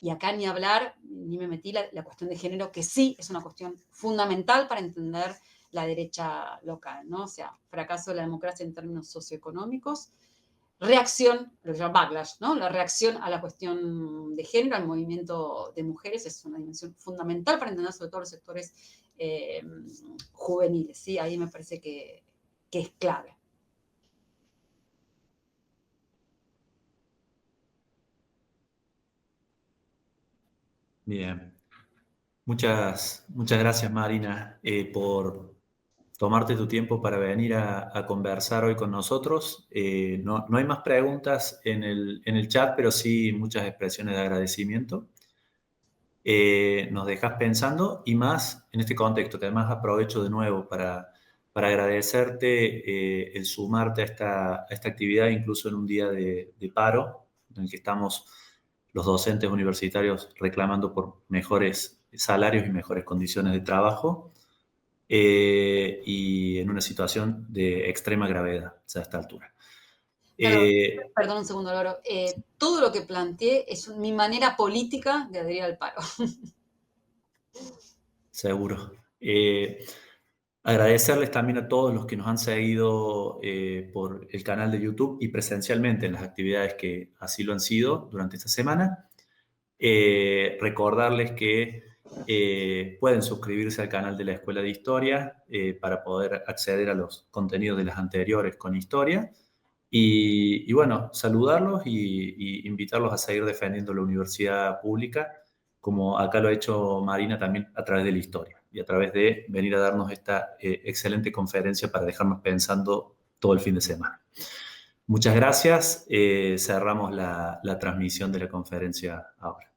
Y acá ni hablar, ni me metí la cuestión de género, que sí es una cuestión fundamental para entender la derecha local, ¿no? O sea, fracaso de la democracia en términos socioeconómicos, reacción, lo que se llama backlash, ¿no? La reacción a la cuestión de género, al movimiento de mujeres, es una dimensión fundamental para entender sobre todo los sectores juveniles, ¿sí? Ahí me parece que es clave. Bien. Muchas gracias, Marina, por tomarte tu tiempo para venir a conversar hoy con nosotros. No hay más preguntas en el chat, pero sí muchas expresiones de agradecimiento. Nos dejas pensando y más en este contexto, que además aprovecho de nuevo para agradecerte el sumarte a esta actividad, incluso en un día de paro, en el que estamos los docentes universitarios reclamando por mejores salarios y mejores condiciones de trabajo, y en una situación de extrema gravedad a esta altura. Perdón un segundo, Álvaro. Todo lo que planteé es mi manera política de adherir al paro. Seguro. Agradecerles también a todos los que nos han seguido por el canal de YouTube y presencialmente en las actividades que así lo han sido durante esta semana. Recordarles que pueden suscribirse al canal de la Escuela de Historia para poder acceder a los contenidos de las anteriores con historia. Y bueno, saludarlos y invitarlos a seguir defendiendo la universidad pública, como acá lo ha hecho Marina también a través de la historia y a través de venir a darnos esta excelente conferencia para dejarnos pensando todo el fin de semana. Muchas gracias. Cerramos la transmisión de la conferencia ahora.